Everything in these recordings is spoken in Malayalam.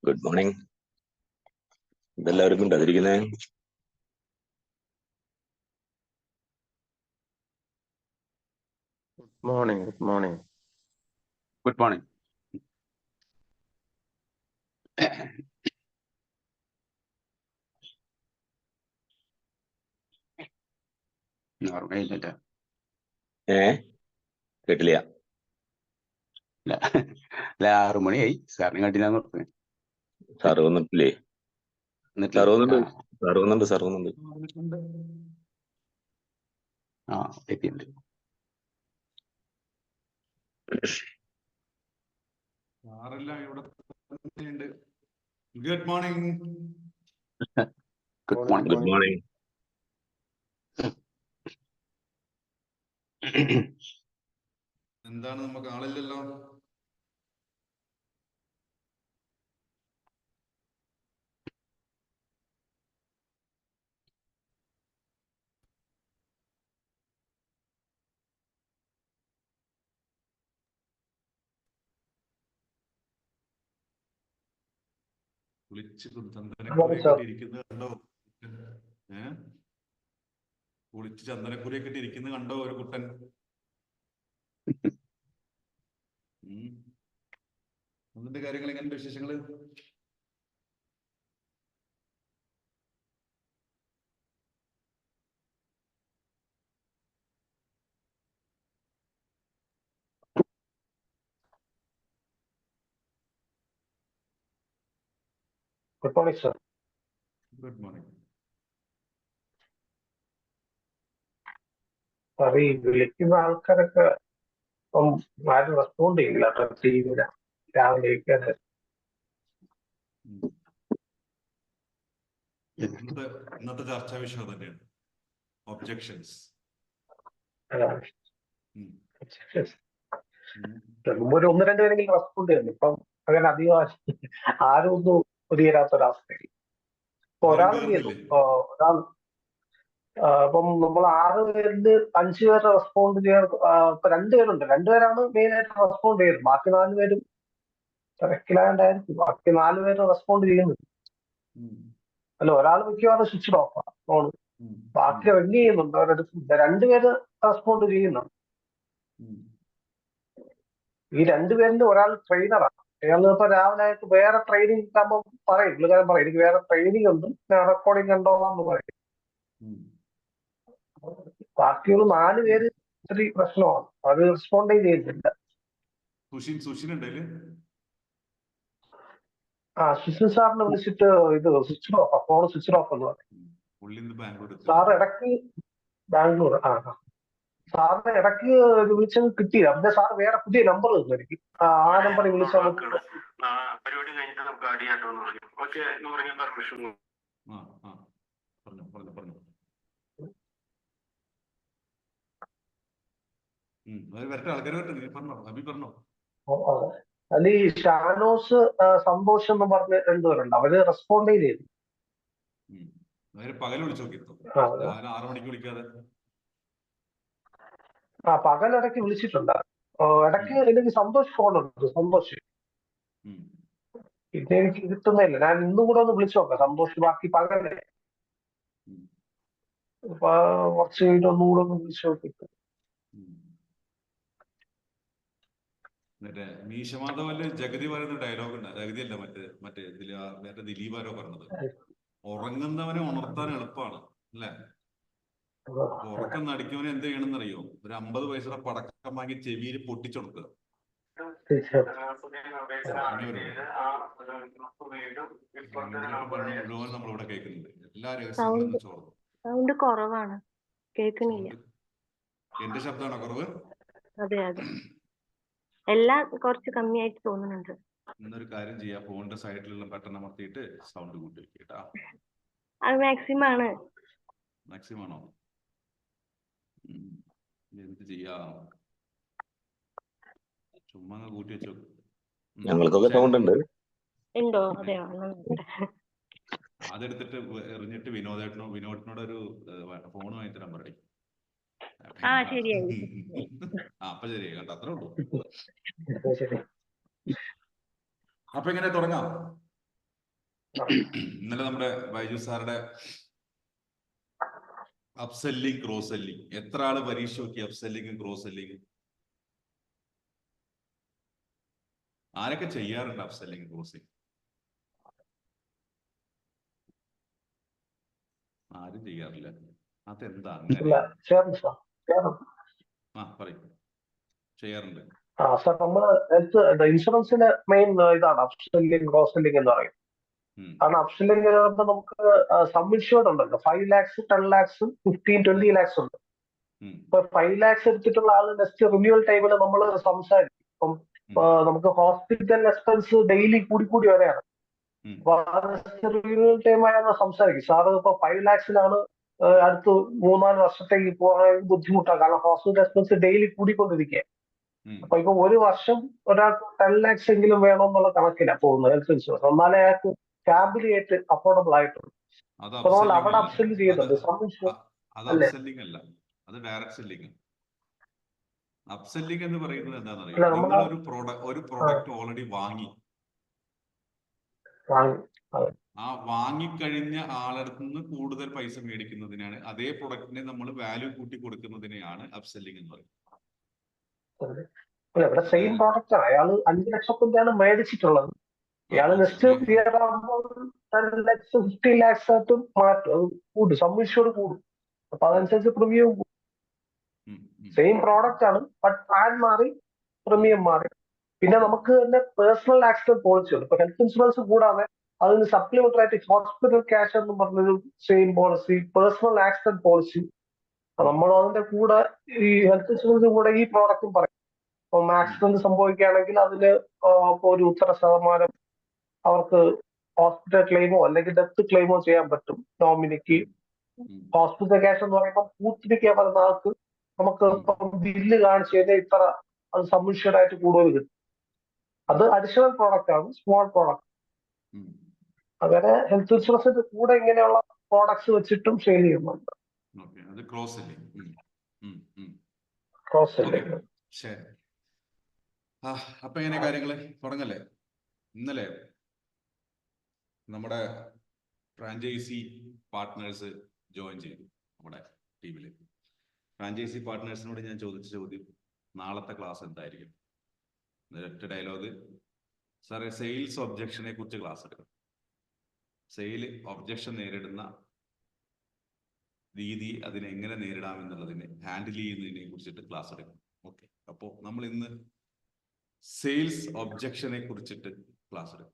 Good morning. ഇതെല്ലാവർക്കും ഉണ്ടാതിരിക്കുന്നേ. Morning, good morning. Good morning. ഓർമ്മയില്ല. കേട്ടില്ല. 6 മണിയായി. സാറിന് കണ്ടില്ലാന്ന് പറഞ്ഞു. സാറ് വന്നിട്ടില്ലേ? സാറ് വന്നുണ്ട്. ആ എത്തിയുണ്ട്. Good morning. Good morning. Good morning. എന്താണ് നമുക്ക് ആളില്ലല്ലോ? കുളിച്ച് ചന്ദനക്കുറിയൊക്കെ കണ്ടോ? കുളിച്ച് ചന്ദനക്കുറിയൊക്കെ ഇരിക്കുന്നത് കണ്ടോ ഒരു കുട്ടൻ? അതിന്റെ കാര്യങ്ങൾ എങ്ങനെയുണ്ട് വിശേഷങ്ങള്? Good morning, sir. Good morning. Sir, ഈ വിളിക്കുന്ന ആൾക്കാരൊക്കെ ഇപ്പം ആരും റെസ്പോണ്ട് ചെയ്യില്ല. ടീമില രാവിലെ ഇന്നത്തെ ചർച്ചാ വിഷയം തന്നെയാണ് ഒബ്ജക്ഷൻസ്. മുമ്പ് ഒരു 1-2 പേരെങ്കിലും റെസ്പോണ്ട് ചെയ്യുന്നു. ഇപ്പം അങ്ങനെ അധികം ആരും ഒന്നും ഒതുങ്ങരാത്തൊരവസ്ഥയിൽ. ഇപ്പൊ ഒരാൾ ഒരാൾ ഇപ്പം നമ്മൾ 6 പേരില് 5 പേരെ റെസ്പോണ്ട് ചെയ്യാൻ ഇപ്പൊ 2 പേരുണ്ട്. 2 പേരാണ് മെയിൻ ആയിട്ട് റെസ്പോണ്ട് ചെയ്യുന്നത്. ബാക്കി 4 പേരും തിരക്കിലാണ്ടായിരിക്കും. ബാക്കി 4 പേര് റെസ്പോണ്ട് ചെയ്യുന്നത്. അല്ല, ഒരാൾ മിക്കവാറും സ്വിച്ച് ഓഫ് ആണ് ഫോൺ. ബാക്കി റിങ് ചെയ്യുന്നുണ്ട്. അവരെടുത്ത് 2 പേര് റെസ്പോണ്ട് ചെയ്യുന്നുണ്ട്. ഈ 2 പേരിൽ ഒരാൾ ട്രെയിനറാണ്. അയാൾ ഇപ്പൊ രാവിലെ ആയിട്ട് വേറെ ട്രെയിനിങ് ആകുമ്പോൾ പറയും, പുള്ളിക്കാരൻ പറയും എനിക്ക് വേറെ ട്രെയിനിങ് ഉണ്ട്, റെക്കോർഡിങ് കണ്ടോന്ന് പറയും. ബാക്കിയുള്ള 4 പേര് ഇത്തിരി പ്രശ്നമാണ്. അത് റെസ്പോണ്ട് ചെയ്യുന്നില്ല. സുശീൽ സാറിനെ വിളിച്ചിട്ട് ഇത് switch off, phone switch off എന്ന് പറയും. സാർ ഇടയ്ക്ക് ബാംഗ്ലൂർ സാറിന് ഇടയ്ക്ക് വിളിച്ചത് കിട്ടിയില്ല. പിന്നെ സാർ വേറെ പുതിയ നമ്പർ തന്നു എനിക്ക്. ആ നമ്പറിൽ വിളിച്ചാൽ നമുക്ക് പരിപാടി കഴിഞ്ഞിട്ട് നമുക്ക് ആഡ് ചെയ്യാൻ ഓക്കെ എന്ന് പറഞ്ഞാൽ പെർമിഷൻ. അതിൽ ഈ ഷാനോസ് സന്തോഷം എന്ന് പറഞ്ഞ 2 പേരുണ്ട്. അവര് റെസ്പോണ്ട് ചെയ്തു. പകൽ വിളിച്ചു നോക്കി 6 മണിക്ക് വിളിക്കാതെ. പകലിടയ്ക്ക് വിളിച്ചിട്ടുണ്ട്. ഇടയ്ക്ക് എനിക്ക് സന്തോഷ് ഫോണുണ്ട്. സന്തോഷ് പിന്നെ എനിക്ക് കിട്ടുന്നില്ല. ഞാൻ ഇന്നും കൂടെ ഒന്ന് വിളിച്ചു നോക്കാം സന്തോഷ്. ബാക്കി പകലേ കുറച്ച് കഴിഞ്ഞിട്ട് ഒന്നുകൂടെ ഒന്ന് വിളിച്ചു നോക്കിട്ട്. മീശമാധവല് ജഗതി പറയുന്ന ഡയലോഗ് ഉണ്ട്. ജഗതി അല്ല, മറ്റേ ദിലീപ് ആരോ പറഞ്ഞത്, ഉറങ്ങുന്നവനെ ഉണർത്താൻ എളുപ്പമാണ് അല്ലെ? ഉറക്കം നടിക്കുന്നവനെ എന്ത് ചെയ്യണമെന്ന് അറിയോ? ഒരു 50 പൈസയുടെ പടക്കം വാങ്ങി ചെവിയിൽ പൊട്ടിച്ചുണർത്തുക. മുഴുവൻ നമ്മളിവിടെ കേൾക്കുന്നുണ്ട്. എല്ലാ രഹസ്യങ്ങളും ചോർന്നു. സൗണ്ട് കുറവാണ്, കേൾക്കുന്നില്ല. എന്റെ ശബ്ദമാണോ കുറവ്? അതെ അതെ, എല്ലാം കുറച്ച് കമ്മിയായിട്ട് തോന്നുന്നുണ്ട്. എന്നൊരു കാര്യം ചെയ്യാം, ഫോണിന്റെ സൈഡിലുള്ള ബട്ടൺ അമർത്തിയിട്ട് സൗണ്ട് കൂട്ടി വെക്കട്ടാ. അത് മാക്സിമം ആണ്. മാക്സിമം ആണോ? എന്ത് ചെയ്യാം, ചുമ്മാ കൂട്ടി വെച്ചോ. ഞങ്ങൾക്കൊക്കെ സൗണ്ട് ഉണ്ട്. ഉണ്ടോ? അതെയോ? അതെടുത്തിട്ട് എറിഞ്ഞിട്ട് വിനോദിനോടൊരു ഫോൺ വാങ്ങിട്ട് നമ്പർ അടി. ശരിയായി. അപ്പൊ ശരിയായി കേട്ടോ, അത്രേ ഉള്ളൂ. അപ്പൊ എങ്ങനെ തുടങ്ങാം? ഇന്നലെ നമ്മുടെ ബൈജു സാറുടെ അപ്സെല്ലിംഗ് ക്രോസ് സെല്ലിംഗ് എത്ര ആള് പരീക്ഷ നോക്കി? അപ്സെല്ലിംഗും ക്രോസ് സെല്ലിംഗും ആരൊക്കെ ചെയ്യാറുണ്ട്? അപ്സെല്ലിംഗ് ക്രോസിംഗ് ആരും ചെയ്യാറില്ല. അതെന്താ അങ്ങനെ? പറയും. ചെയ്യാറുണ്ട്. സാർ നമ്മള് ഇൻഷുറൻസിന്റെ മെയിൻ ഇതാണ് അപ്സെല്ലിംഗ് ക്രോസ് സെല്ലിംഗ് എന്ന് പറയും. കാരണം അപ്സെല്ലിംഗ് നമുക്ക് സം ഇൻഷുർഡ് ഉണ്ടല്ലോ, 5 lakhs 10 lakhs 15 20 lakhs ഉണ്ട്. ഇപ്പൊ 5 lakhs എടുത്തിട്ടുള്ള ആള് നെക്സ്റ്റ് റിന്യൂവൽ ടൈമിൽ നമ്മൾ സംസാരിക്കും. ഇപ്പം നമുക്ക് ഹോസ്പിറ്റൽ എക്സ്പെൻസ് ഡെയിലി കൂടി വരെയാണ്. അപ്പൊ റിന്യൂവൽ ടൈം ആയാൽ സംസാരിക്കും. സാറ് ഇപ്പൊ 5 lakhsലാണ് അടുത്ത് 3-4 വർഷത്തേക്ക് പോകാൻ ബുദ്ധിമുട്ടാണ്. കാരണം ഹോസ്പിറ്റൽ എക്സ്പെൻസ് ഡെയിലി കൂടിക്കൊണ്ടിരിക്കുക. അപ്പൊ ഇപ്പൊ ഒരു വർഷം ഒരാൾക്ക് 10 lakhs എങ്കിലും വേണമെന്നുള്ള കണക്കിലാണ് പോകുന്നത് ഹെൽത്ത് ഇൻഷുറൻസ്. എന്നാലേ അയാൾക്ക് ഫാമിലി ആയിട്ട് അഫോർഡബിൾ ആയിട്ടുണ്ട്. അപ്പൊ നമ്മൾ അവിടെ അപ്സെല്ല് ചെയ്യുന്നുണ്ട്. അത് ഡയറക്റ്റ് സെല്ലിംഗ്. അപ്സെല്ലിംഗ് എന്ന് പറയുന്നത് എന്താണെന്നറിയോ? നിങ്ങൾ ഒരു പ്രോഡക്റ്റ് ഓൾറെഡി വാങ്ങി, ആ വാങ്ങിക്കഴിഞ്ഞ ആളടുത്ത് നിന്ന് കൂടുതൽ പൈസ മേടിക്കുന്നതിനാണ്, അതേ പ്രൊഡക്റ്റിനെ നമ്മൾ വാല്യൂ കൂട്ടി കൊടുക്കുന്നതിനെയാണ് അപ്സെല്ലിംഗ് എന്ന് പറയുന്നത്. ഇവിടെ സെയിം പ്രോഡക്റ്റ് ആണ്. അയാള് 5 ലക്ഷത്തിന്റെയാണ് മേടിച്ചിട്ടുള്ളത്. ഇയാള് നെക്സ്റ്റ് ഇയർ ആകുമ്പോൾ 10 lakhs 15 lakhs ആയിട്ട് മാറ്റും. അത് കൂടും, സമ്മിഷോട് കൂടും. അപ്പൊ അതനുസരിച്ച് പ്രീമിയം കൂടും. സെയിം പ്രോഡക്റ്റ് ആണ്, ബട്ട് പ്ലാൻ മാറി, പ്രീമിയം മാറി. പിന്നെ നമുക്ക് തന്നെ പേഴ്സണൽ ആക്സിഡന്റ് പോളിസി ഉണ്ട്. ഇപ്പൊ ഹെൽത്ത് ഇൻഷുറൻസ് കൂടാതെ അതിന് സപ്ലിമെന്ററി ആയിട്ട് ഹോസ്പിറ്റൽ ക്യാഷ് എന്ന് പറഞ്ഞൊരു same policy, personal accident policy. നമ്മൾ അതിന്റെ കൂടെ ഈ ഹെൽത്ത് ഇൻഷുറൻസ് കൂടെ ഈ പ്രോഡക്റ്റും പറയും. ഇപ്പം ആക്സിഡന്റ് സംഭവിക്കുകയാണെങ്കിൽ അതിന് ഒരു ഉത്തര ശതമാനം അവർക്ക് ഹോസ്പിറ്റൽ ക്ലെയിമോ അല്ലെങ്കിൽ ഡെത്ത് ക്ലെയിമോ ചെയ്യാൻ പറ്റും നോമിനിക്ക്. ഹോസ്പിറ്റൽ ക്യാഷ് എന്ന് പറയുമ്പോൾ പൂത്തിരിക്കാൻ വരുന്ന ആൾക്ക് നമുക്ക് ബില്ല് കാണിച്ചു കഴിഞ്ഞാൽ ഇത്ര അത് സബ്മിഷഡ് ആയിട്ട് കൂടുതൽ കിട്ടും. അത് അഡീഷണൽ പ്രോഡക്റ്റ് ആണ്, സ്മോൾ പ്രോഡക്റ്റ്. അങ്ങനെ ഹെൽത്ത് ഇൻഷുറൻസിന്റെ കൂടെ ഇങ്ങനെയുള്ള പ്രോഡക്ട്സ് വെച്ചിട്ടും സെയിൽ ചെയ്യുന്നുണ്ട്. Cross selling. അപ്പൊ എങ്ങനെ കാര്യങ്ങള് തുടങ്ങല്ലേ? ഇന്നലെ നമ്മുടെ ഫ്രാഞ്ചൈസി പാർട്ട്നേഴ്സ് ജോയിൻ ചെയ്തു നമ്മുടെ ടീമില്. ഫ്രാഞ്ചൈസി പാർട്ട്നേഴ്സിനോട് ഞാൻ ചോദിച്ച ചോദ്യം, നാളത്തെ ക്ലാസ് എന്തായിരിക്കും? ഒറ്റ ഡയലോഗ്, സാറേ സെയിൽസ് ഒബ്ജക്ഷനെ കുറിച്ച് ക്ലാസ് എടുക്കണം. സെയിൽ ഒബ്ജക്ഷൻ നേരിടുന്ന രീതി, അതിനെ എങ്ങനെ നേരിടാം എന്നുള്ളതിനെ ഹാൻഡിൽ ചെയ്യുന്നതിനെ കുറിച്ചിട്ട് ക്ലാസ് എടുക്കണം. ഓക്കെ, അപ്പോൾ നമ്മൾ ഇന്ന് സെയിൽസ് ഒബ്ജക്ഷനെ കുറിച്ചിട്ട് ക്ലാസ് എടുക്കും.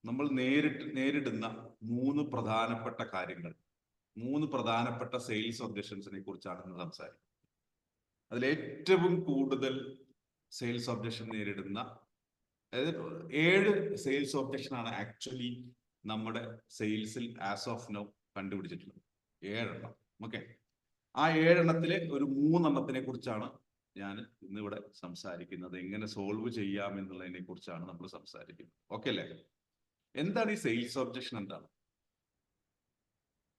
നമ്മൾ നേരിടുന്ന 3 പ്രധാനപ്പെട്ട കാര്യങ്ങൾ, 3 പ്രധാനപ്പെട്ട സെയിൽസ് ഒബ്ജക്ഷൻസിനെ കുറിച്ചാണ് ഇന്ന് സംസാരിക്കുന്നത്. അതിലേറ്റവും കൂടുതൽ സെയിൽസ് ഒബ്ജക്ഷൻ നേരിടുന്ന, അതായത് 7 സെയിൽസ് ഒബ്ജക്ഷൻ ആണ് ആക്ച്വലി നമ്മുടെ സെയിൽസിൽ ആസ് ഓഫ് നൗ കണ്ടുപിടിച്ചിട്ടുള്ളത്. 7 എണ്ണം. ഓക്കെ, ആ 7 എണ്ണത്തിലെ ഒരു 3 എണ്ണത്തിനെ കുറിച്ചാണ് ഞാൻ ഇന്നിവിടെ സംസാരിക്കുന്നത്. എങ്ങനെ സോൾവ് ചെയ്യാം എന്നുള്ളതിനെ കുറിച്ചാണ് നമ്മൾ സംസാരിക്കുന്നത്. ഓക്കെ അല്ലേ? എന്താണ് ഈ സെയിൽസ് ഒബ്ജക്ഷൻ?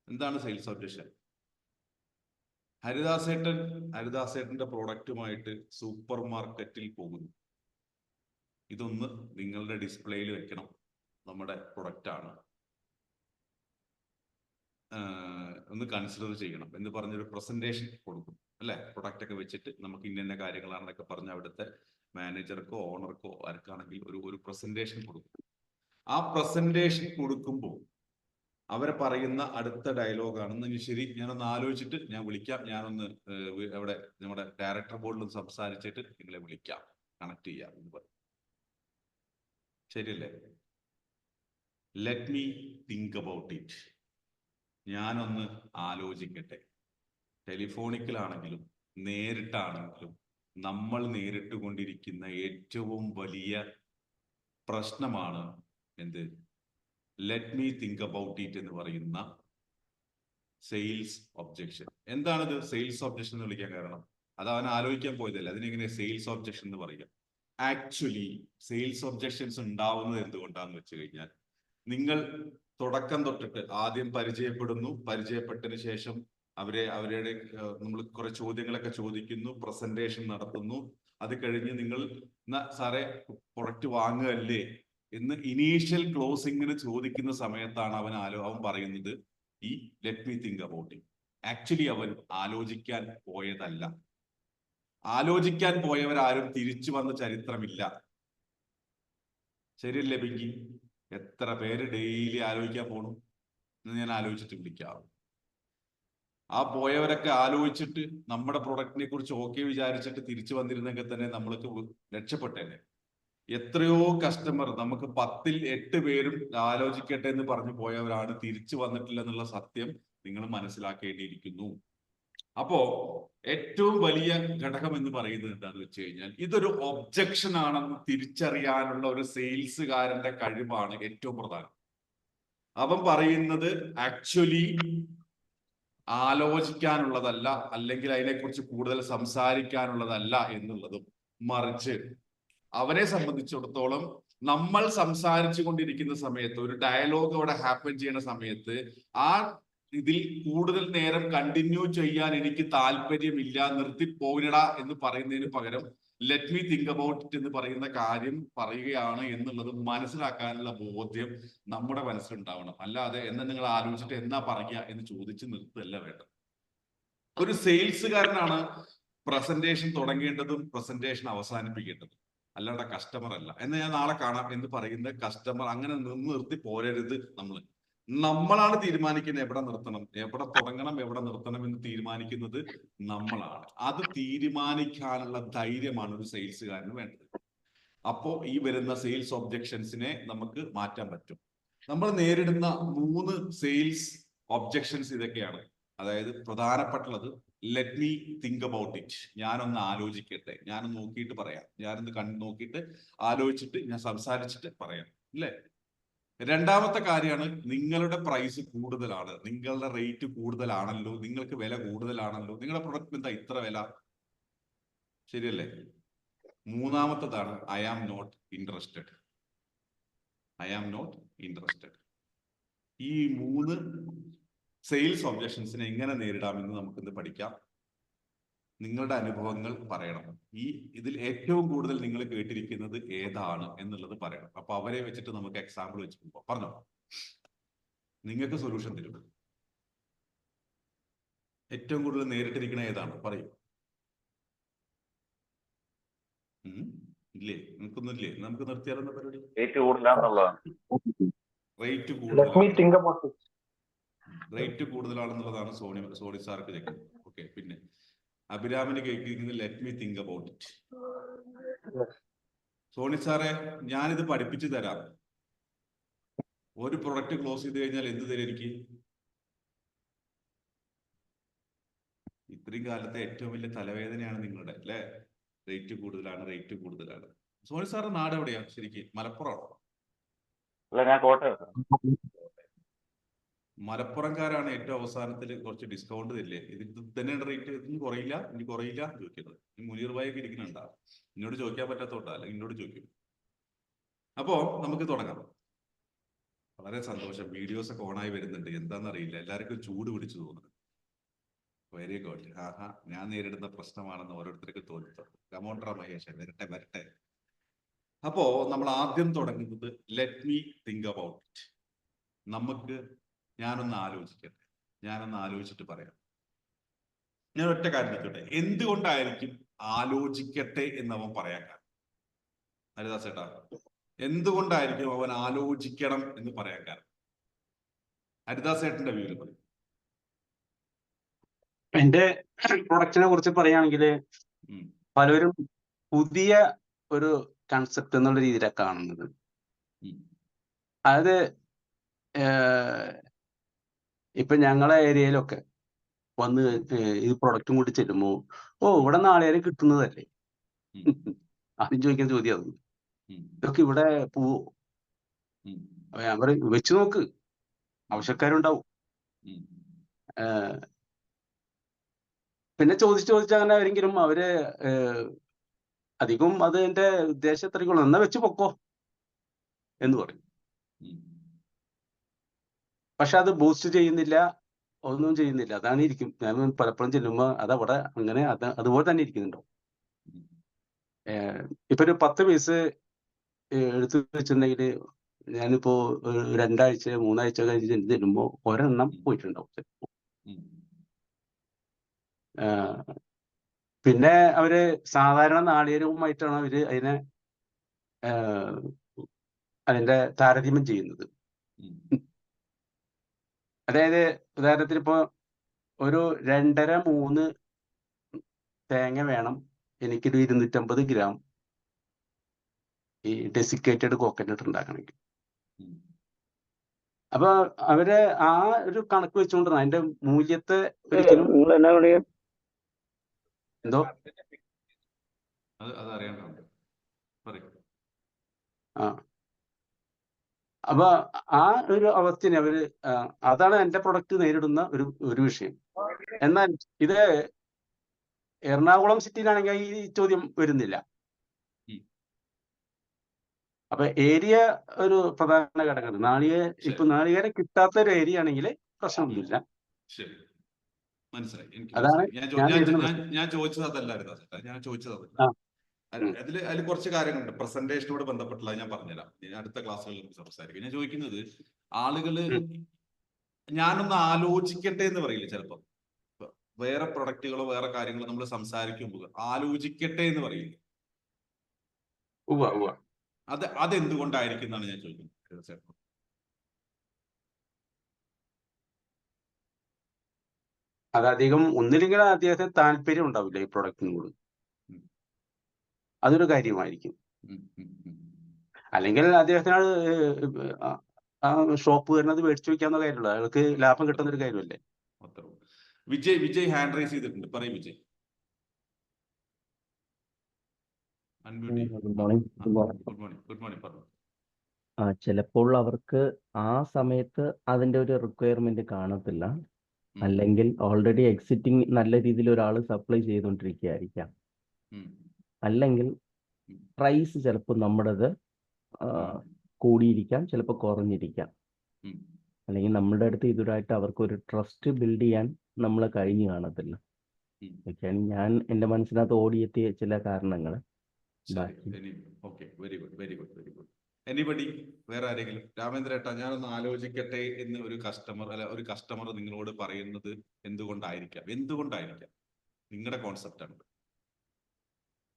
എന്താണ് സെയിൽസ് ഒബ്ജക്ഷൻ? ഹരിദാസേട്ടന്റെ പ്രോഡക്റ്റുമായിട്ട് സൂപ്പർ മാർക്കറ്റിൽ പോകുന്നു. ഇതൊന്ന് നിങ്ങളുടെ ഡിസ്പ്ലേയിൽ വെക്കണം. നമ്മുടെ പ്രൊഡക്റ്റ് ആണ്, ഒന്ന് കൺസിഡർ ചെയ്യണം എന്ന് പറഞ്ഞൊരു പ്രസന്റേഷൻ കൊടുക്കും അല്ലെ? പ്രൊഡക്റ്റ് ഒക്കെ വെച്ചിട്ട് നമുക്ക് ഇന്ന കാര്യങ്ങളാണെന്നൊക്കെ പറഞ്ഞ് അവിടുത്തെ മാനേജർക്കോ ഓണർക്കോ ആർക്കാണെങ്കിൽ ഒരു പ്രസന്റേഷൻ കൊടുക്കും. ആ പ്രസന്റേഷൻ കൊടുക്കുമ്പോൾ അവരെ പറയുന്ന അടുത്ത ഡയലോഗാണെന്ന് ശരി, ഞാനൊന്ന് ആലോചിച്ചിട്ട് ഞാൻ വിളിക്കാം, ഞാനൊന്ന് അവിടെ നമ്മുടെ ഡയറക്ടർ ബോർഡിൽ സംസാരിച്ചിട്ട് നിങ്ങളെ വിളിക്കാം, കണക്ട് ചെയ്യാം എന്ന് പറയും. ശരിയല്ലേ? Let me think about it. ഞാനൊന്ന് ആലോചിക്കട്ടെ. ടെലിഫോണിക്കലാണെങ്കിലും നേരിട്ടാണെങ്കിലും നമ്മൾ നേരിട്ടുകൊണ്ടിരിക്കുന്ന ഏറ്റവും വലിയ പ്രശ്നമാണ് എന്ത്? Let me think about it എന്ന് പറയുന്ന സെയിൽസ് ഒബ്ജക്ഷൻ. എന്താണിത് സെയിൽസ് ഒബ്ജക്ഷൻ എന്ന് വിളിക്കാൻ കാരണം? അത് അവൻ ആലോചിക്കാൻ പോയതല്ല. അതിനെങ്ങനെ സെയിൽസ് ഒബ്ജക്ഷൻ എന്ന് പറയുക? ആക്ച്വലി സെയിൽസ് ഒബ്ജക്ഷൻസ് ഉണ്ടാവുന്നത് എന്തുകൊണ്ടാന്ന് വെച്ച് കഴിഞ്ഞാൽ, നിങ്ങൾ തുടക്കം തൊട്ടിട്ട് ആദ്യം പരിചയപ്പെടുന്നു, പരിചയപ്പെട്ടതിന് ശേഷം അവരുടെ നമ്മൾ കുറെ ചോദ്യങ്ങളൊക്കെ ചോദിക്കുന്നു, പ്രസന്റേഷൻ നടത്തുന്നു. അത് കഴിഞ്ഞ് നിങ്ങൾ സാറേ പ്രൊഡക്റ്റ് വാങ്ങുകയല്ലേ എന്ന് ഇനീഷ്യൽ ക്ലോസിങ്ങിന് ചോദിക്കുന്ന സമയത്താണ് അവൻ പറയുന്നത് ഈ let me think about it. Actually അവൻ ആലോചിക്കാൻ പോയതല്ല. ആലോചിക്കാൻ പോയവരാരും തിരിച്ചു വന്ന ചരിത്രമില്ല. ശരിയല്ലേ പിങ്കി? എത്ര പേര് ഡെയിലി ആലോചിക്കാൻ പോണു എന്ന് ഞാൻ ആലോചിച്ചിട്ട് വിളിക്കാം. ആ പോയവരൊക്കെ ആലോചിച്ചിട്ട് നമ്മുടെ പ്രൊഡക്റ്റിനെ കുറിച്ച് ഓക്കെ വിചാരിച്ചിട്ട് തിരിച്ചു വന്നിരുന്നെങ്കിൽ തന്നെ നമ്മൾക്ക് രക്ഷപ്പെട്ടേനെ. എത്രയോ കസ്റ്റമർ നമുക്ക് 10ൽ 8 പേരും ആലോചിക്കട്ടെ എന്ന് പറഞ്ഞു പോയവരാണ് തിരിച്ചു വന്നിട്ടില്ല എന്നുള്ള സത്യം നിങ്ങൾ മനസ്സിലാക്കേണ്ടിയിരിക്കുന്നു. അപ്പോ ഏറ്റവും വലിയ ഘടകം എന്ന് പറയുന്നത് എന്താണെന്ന് വെച്ച് കഴിഞ്ഞാൽ ഇതൊരു ഒബ്ജക്ഷൻ ആണെന്ന് തിരിച്ചറിയാനുള്ള ഒരു സെയിൽസുകാരന്റെ കഴിവാണ് ഏറ്റവും പ്രധാനം. അവൻ പറയുന്നത് ആക്ച്വലി ആലോചിക്കാനുള്ളതല്ല, അല്ലെങ്കിൽ അതിനെക്കുറിച്ച് കൂടുതൽ സംസാരിക്കാനുള്ളതല്ല എന്നുള്ളതും, മറിച്ച് അവനെ സംബന്ധിച്ചിടത്തോളം നമ്മൾ സംസാരിച്ചു കൊണ്ടിരിക്കുന്ന സമയത്ത്, ഒരു ഡയലോഗ് അവിടെ ഹാപ്പൻ ചെയ്യുന്ന സമയത്ത് ആ ഇതിൽ കൂടുതൽ നേരം കണ്ടിന്യൂ ചെയ്യാൻ എനിക്ക് താല്പര്യമില്ല, നിർത്തിപ്പോവിനടാ എന്ന് പറയുന്നതിന് പകരം let me think about it എന്ന് പറയുന്ന കാര്യം പറയുകയാണ് എന്നുള്ളത് മനസ്സിലാക്കാനുള്ള ബോധ്യം നമ്മുടെ മനസ്സിലുണ്ടാവണം. അല്ലാതെ എന്നാ നിങ്ങൾ ആലോചിച്ചിട്ട് എന്നാ പറയുക എന്ന് ചോദിച്ച് നിർത്തല്ല വേണ്ടത്. ഒരു സെയിൽസുകാരനാണ് പ്രസന്റേഷൻ തുടങ്ങേണ്ടതും പ്രസന്റേഷൻ അവസാനിപ്പിക്കേണ്ടതും, അല്ലാതെ കസ്റ്റമർ അല്ല. എന്നാൽ ഞാൻ നാളെ കാണാം എന്ന് പറയുന്ന കസ്റ്റമർ അങ്ങനെ നിർത്തി പോരരുത്. നമ്മളാണ് തീരുമാനിക്കുന്നത് എവിടെ നിർത്തണം, എവിടെ തുടങ്ങണം, എവിടെ നിർത്തണം എന്ന് തീരുമാനിക്കുന്നത് നമ്മളാണ്. അത് തീരുമാനിക്കാനുള്ള ധൈര്യമാണ് ഒരു സെയിൽസുകാരന് വേണ്ടത്. അപ്പോ ഈ വരുന്ന സെയിൽസ് ഒബ്ജക്ഷൻസിനെ നമുക്ക് മാറ്റാൻ പറ്റും. നമ്മൾ നേരിടുന്ന 3 സെയിൽസ് ഒബ്ജക്ഷൻസ് ഇതൊക്കെയാണ്. അതായത് പ്രധാനപ്പെട്ടുള്ളത് let me think about it, ഞാനൊന്ന് ആലോചിക്കട്ടെ, ഞാനൊന്ന് നോക്കിയിട്ട് പറയാം, ഞാനൊന്ന് നോക്കിയിട്ട് ആലോചിച്ചിട്ട് ഞാൻ സംസാരിച്ചിട്ട് പറയാം, അല്ലേ? രണ്ടാമത്തെ കാര്യമാണ് നിങ്ങളുടെ പ്രൈസ് കൂടുതലാണ്, നിങ്ങളുടെ റേറ്റ് കൂടുതലാണല്ലോ, നിങ്ങൾക്ക് വില കൂടുതലാണല്ലോ, നിങ്ങളുടെ പ്രൊഡക്റ്റ് എന്താ ഇത്ര വില, ശരിയല്ലേ? മൂന്നാമത്തതാണ് I am not interested. I am not interested. ഈ 3 സെയിൽസ് ഒബ്ജക്ഷൻസിനെ എങ്ങനെ നേരിടാമെന്ന് നമുക്കിന്ന് പഠിക്കാം. നിങ്ങളുടെ അനുഭവങ്ങൾ പറയണം. ഇതിൽ ഏറ്റവും കൂടുതൽ നിങ്ങൾ കേട്ടിരിക്കുന്നത് ഏതാണ് എന്നുള്ളത് പറയണം. അപ്പൊ അവരെ വെച്ചിട്ട് നമുക്ക് എക്സാമ്പിൾ വെച്ച് പോകാം. പറഞ്ഞോ, നിങ്ങൾക്ക് സൊല്യൂഷൻ തരും. ഏറ്റവും കൂടുതൽ നേരിട്ടിരിക്കുന്ന ഏതാണ് പറയൂ. ഇല്ലേ? നിങ്ങൾക്കൊന്നുമില്ലേ? നമുക്ക് നിർത്തിയാലെന്ന പരിപാടി. റേറ്റ് കൂടുതലാണെന്നുള്ളതാണ്. റേറ്റ് കൂടുതലാണെന്നുള്ളതാണ് സോണി സാർക്ക് കേൾക്കുന്നത്. ഓക്കെ, പിന്നെ അഭിരാമിന് കേൾക്കുന്നത് let me think about it. Soni സാറേ, ഞാനിത് പഠിപ്പിച്ചു തരാം. ഒരു പ്രൊഡക്റ്റ് ക്ലോസ് ചെയ്ത് കഴിഞ്ഞാൽ എന്ത് തരും എനിക്ക്? ഇത്രയും കാലത്തെ ഏറ്റവും വലിയ തലവേദനയാണ് നിങ്ങളുടെ, അല്ലെ? റേറ്റ് കൂടുതലാണ്, റേറ്റ് കൂടുതലാണ്. സോണി സാറ് നാട് എവിടെയാ ശരിക്കും? മലപ്പുറമാണോ? അല്ല, ഞാൻ കോട്ടയം. മലപ്പുറംകാരാണ് ഏറ്റവും അവസാനത്തിൽ കുറച്ച് ഡിസ്കൗണ്ട് തരില്ലേ? ഇത് തന്നെയാണ് റേറ്റ്, ഇനി കുറയില്ല, ഇനി കുറയില്ല ചോദിക്കുന്നത്. മുനീർ ഭായിയൊക്കെ ഇരിക്കുന്നുണ്ടാ? എന്നോട് ചോദിക്കാൻ പറ്റാത്തോണ്ടാ, അല്ലെങ്കിൽ എന്നോട് ചോദിക്കും. അപ്പോ നമുക്ക് തുടങ്ങാം. വളരെ സന്തോഷം, വീഡിയോസ് ഒക്കെ ഓണായി വരുന്നുണ്ട്. എന്താണെന്നറിയില്ല, എല്ലാവർക്കും ചൂട് പിടിച്ചു തോന്നുന്നു. Very good. ഞാൻ നേരിടുന്ന പ്രശ്നമാണെന്ന് ഓരോരുത്തർക്ക് തോന്നുന്നു. കമോണ്ട്ര മഹേഷ്, വരട്ടെ. അപ്പോ നമ്മൾ ആദ്യം തുടങ്ങുന്നത് let me think about it. ഞാനൊന്ന് ആലോചിച്ചിട്ട് പറയാം. ഞാൻ ഒറ്റ കാര്യം ചോദിച്ചോട്ടെ, എന്തുകൊണ്ടായിരിക്കും ആലോചിക്കട്ടെ എന്ന് അവൻ പറയാൻ കാരണം? ഹരിദാസ് ചേട്ടാ, എന്തുകൊണ്ടായിരിക്കും അവൻ ആലോചിക്കണം എന്ന് പറയാൻ കാരണം? ഹരിദാസ് ചേട്ടന്റെ വ്യൂവിൽ പറയും. എന്റെ പ്രൊഡക്റ്റിനെ കുറിച്ച് പറയുകയാണെങ്കിൽ പലരും പുതിയ ഒരു കൺസെപ്റ്റ് എന്നുള്ള രീതിയിലാണ് കാണുന്നത്. അതായത് ഇപ്പൊ ഞങ്ങളെ ഏരിയയിലൊക്കെ വന്ന് ഈ പ്രൊഡക്റ്റും കൂടി ചെല്ലുമ്പോ, ഇവിടെ നാളെ കിട്ടുന്നതല്ലേ? ആദ്യം ചോദിക്കുന്ന ചോദ്യം അത്. ഇതൊക്കെ ഇവിടെ പോവോ? അപ്പൊ ഞാൻ പറയും, വെച്ച് നോക്ക്, ആവശ്യക്കാരുണ്ടാവും. പിന്നെ ചോദിച്ച് അങ്ങനെ ആരെങ്കിലും അവര് അധികം അത് എന്റെ ഉദ്ദേശം എത്രയ്ക്കുള്ളൂ, എന്നാ വെച്ച് പൊക്കോ എന്ന് പറയും. പക്ഷെ അത് ബൂസ്റ്റ് ചെയ്യുന്നില്ല, ഒന്നും ചെയ്യുന്നില്ല. അതാണ് ഇരിക്കും. ഞാൻ പലപ്പോഴും ചെല്ലുമ്പോ അതവിടെ അങ്ങനെ അതുപോലെ തന്നെ ഇരിക്കുന്നുണ്ടോ. ഇപ്പൊ ഒരു 10 പീസ് എടുത്തു വെച്ചിട്ടുണ്ടെങ്കിൽ ഞാനിപ്പോ ഒരു 2 ആഴ്ച 3 ആഴ്ച കഴിഞ്ഞ് ചെല്ലുമ്പോ ഒരെണ്ണം പോയിട്ടുണ്ടാവും ചിലപ്പോ. പിന്നെ അവര് സാധാരണ നാളികേരവുമായിട്ടാണ് അവര് അതിന്റെ താരതമ്യം ചെയ്യുന്നത്. അതായത് ഉദാഹരണത്തിന് ഇപ്പോ ഒരു 2.5-3 തേങ്ങ വേണം എനിക്കൊരു 250 ഗ്രാം ഈ ഡെസിക്കേറ്റഡ് കോക്കനട്ട് ഉണ്ടാക്കണമെങ്കിൽ. അപ്പൊ അവര് ആ ഒരു കണക്ക് വെച്ചുകൊണ്ടാണ് അതിന്റെ മൂല്യത്തെ ഒരിക്കലും എന്തോ ആ അപ്പൊ ആ ഒരു അവസ്ഥനെ അവര് അതാണ് എന്റെ പ്രൊഡക്റ്റ് നേരിടുന്ന ഒരു വിഷയം. എന്നാൽ ഇത് എറണാകുളം സിറ്റിയിലാണെങ്കിൽ ഈ ചോദ്യം വരുന്നില്ല. അപ്പൊ ഏരിയ ഒരു പ്രധാന ഘടകമാണ്. നാളികേരം കിട്ടാത്ത ഒരു ഏരിയ ആണെങ്കിൽ പ്രശ്നമൊന്നുമില്ല. അതാണ് ഞാൻ ചോദിച്ചത് അതല്ലായിരുന്നു. ഞാൻ ചോദിച്ചത് അതിൽ കുറച്ച് കാര്യങ്ങളുണ്ട് പ്രസന്റേഷനോട് ബന്ധപ്പെട്ടുള്ള, ഞാൻ പറഞ്ഞുതരാം. ഞാൻ അടുത്ത ക്ലാസ്സുകളിൽ സംസാരിക്കും. ഞാൻ ചോദിക്കുന്നത്, ആളുകള് ഞാനൊന്ന് ആലോചിക്കട്ടെ എന്ന് പറയില്ലേ ചിലപ്പോ, വേറെ പ്രൊഡക്റ്റുകളോ വേറെ കാര്യങ്ങളോ നമ്മൾ സംസാരിക്കുമ്പോൾ ആലോചിക്കട്ടെ എന്ന് പറയില്ലേ, അതെന്തുകൊണ്ടായിരിക്കും എന്നാണ് ഞാൻ ചോദിക്കുന്നത്. തീർച്ചയായിട്ടും അതധികം ഒന്നില്ലെങ്കിൽ അദ്ദേഹത്തിന് താല്പര്യം ഉണ്ടാവില്ല ഈ പ്രൊഡക്റ്റിനോട്. അതൊരു കാര്യമായിരിക്കും. അല്ലെങ്കിൽ അദ്ദേഹത്തിനോട് ആ ഷോപ്പ് വരുന്നത് മേടിച്ചു വെക്കാവുന്ന കാര്യമുള്ളൂ. അയാൾക്ക് ലാഭം കിട്ടുന്ന ഒരു കാര്യമല്ലേ. വിജയ് ഹാൻഡ് റൈസ് ചെയ്തിട്ടുണ്ട്. പറയും വിജയ്. Good morning. ചിലപ്പോൾ അവർക്ക് ആ സമയത്ത് അതിന്റെ ഒരു റിക്വയർമെന്റ് കാണത്തില്ല, അല്ലെങ്കിൽ ഓൾറെഡി എക്സിറ്റിംഗ് നല്ല രീതിയിൽ ഒരാൾ സപ്ലൈ ചെയ്തുകൊണ്ടിരിക്കുകയായിരിക്കാം, അല്ലെങ്കിൽ പ്രൈസ് ചിലപ്പോൾ നമ്മുടേത് കൂടിയിരിക്കാം, ചിലപ്പോൾ കുറഞ്ഞിരിക്കാം, അല്ലെങ്കിൽ നമ്മുടെ അടുത്ത് ഇതുവരായിട്ട് അവർക്ക് ഒരു ട്രസ്റ്റ് ബിൽഡ് ചെയ്യാൻ നമ്മൾ കഴിഞ്ഞു കാണത്തില്ല. ഇതൊക്കെയാണ് ഞാൻ എൻ്റെ മനസ്സിനകത്ത് ഓടിയെത്തിയ ചില കാരണങ്ങൾ. എനിബഡി, വേറെ ആരെങ്കിലും? രാമേന്ദ്രേട്ടാ, ഞാനൊന്ന് ആലോചിക്കട്ടെ എന്ന് ഒരു കസ്റ്റമർ നിങ്ങളോട് പറയുന്നത് എന്തുകൊണ്ടായിരിക്കാം നിങ്ങളുടെ കോൺസെപ്റ്റ് ആണ്.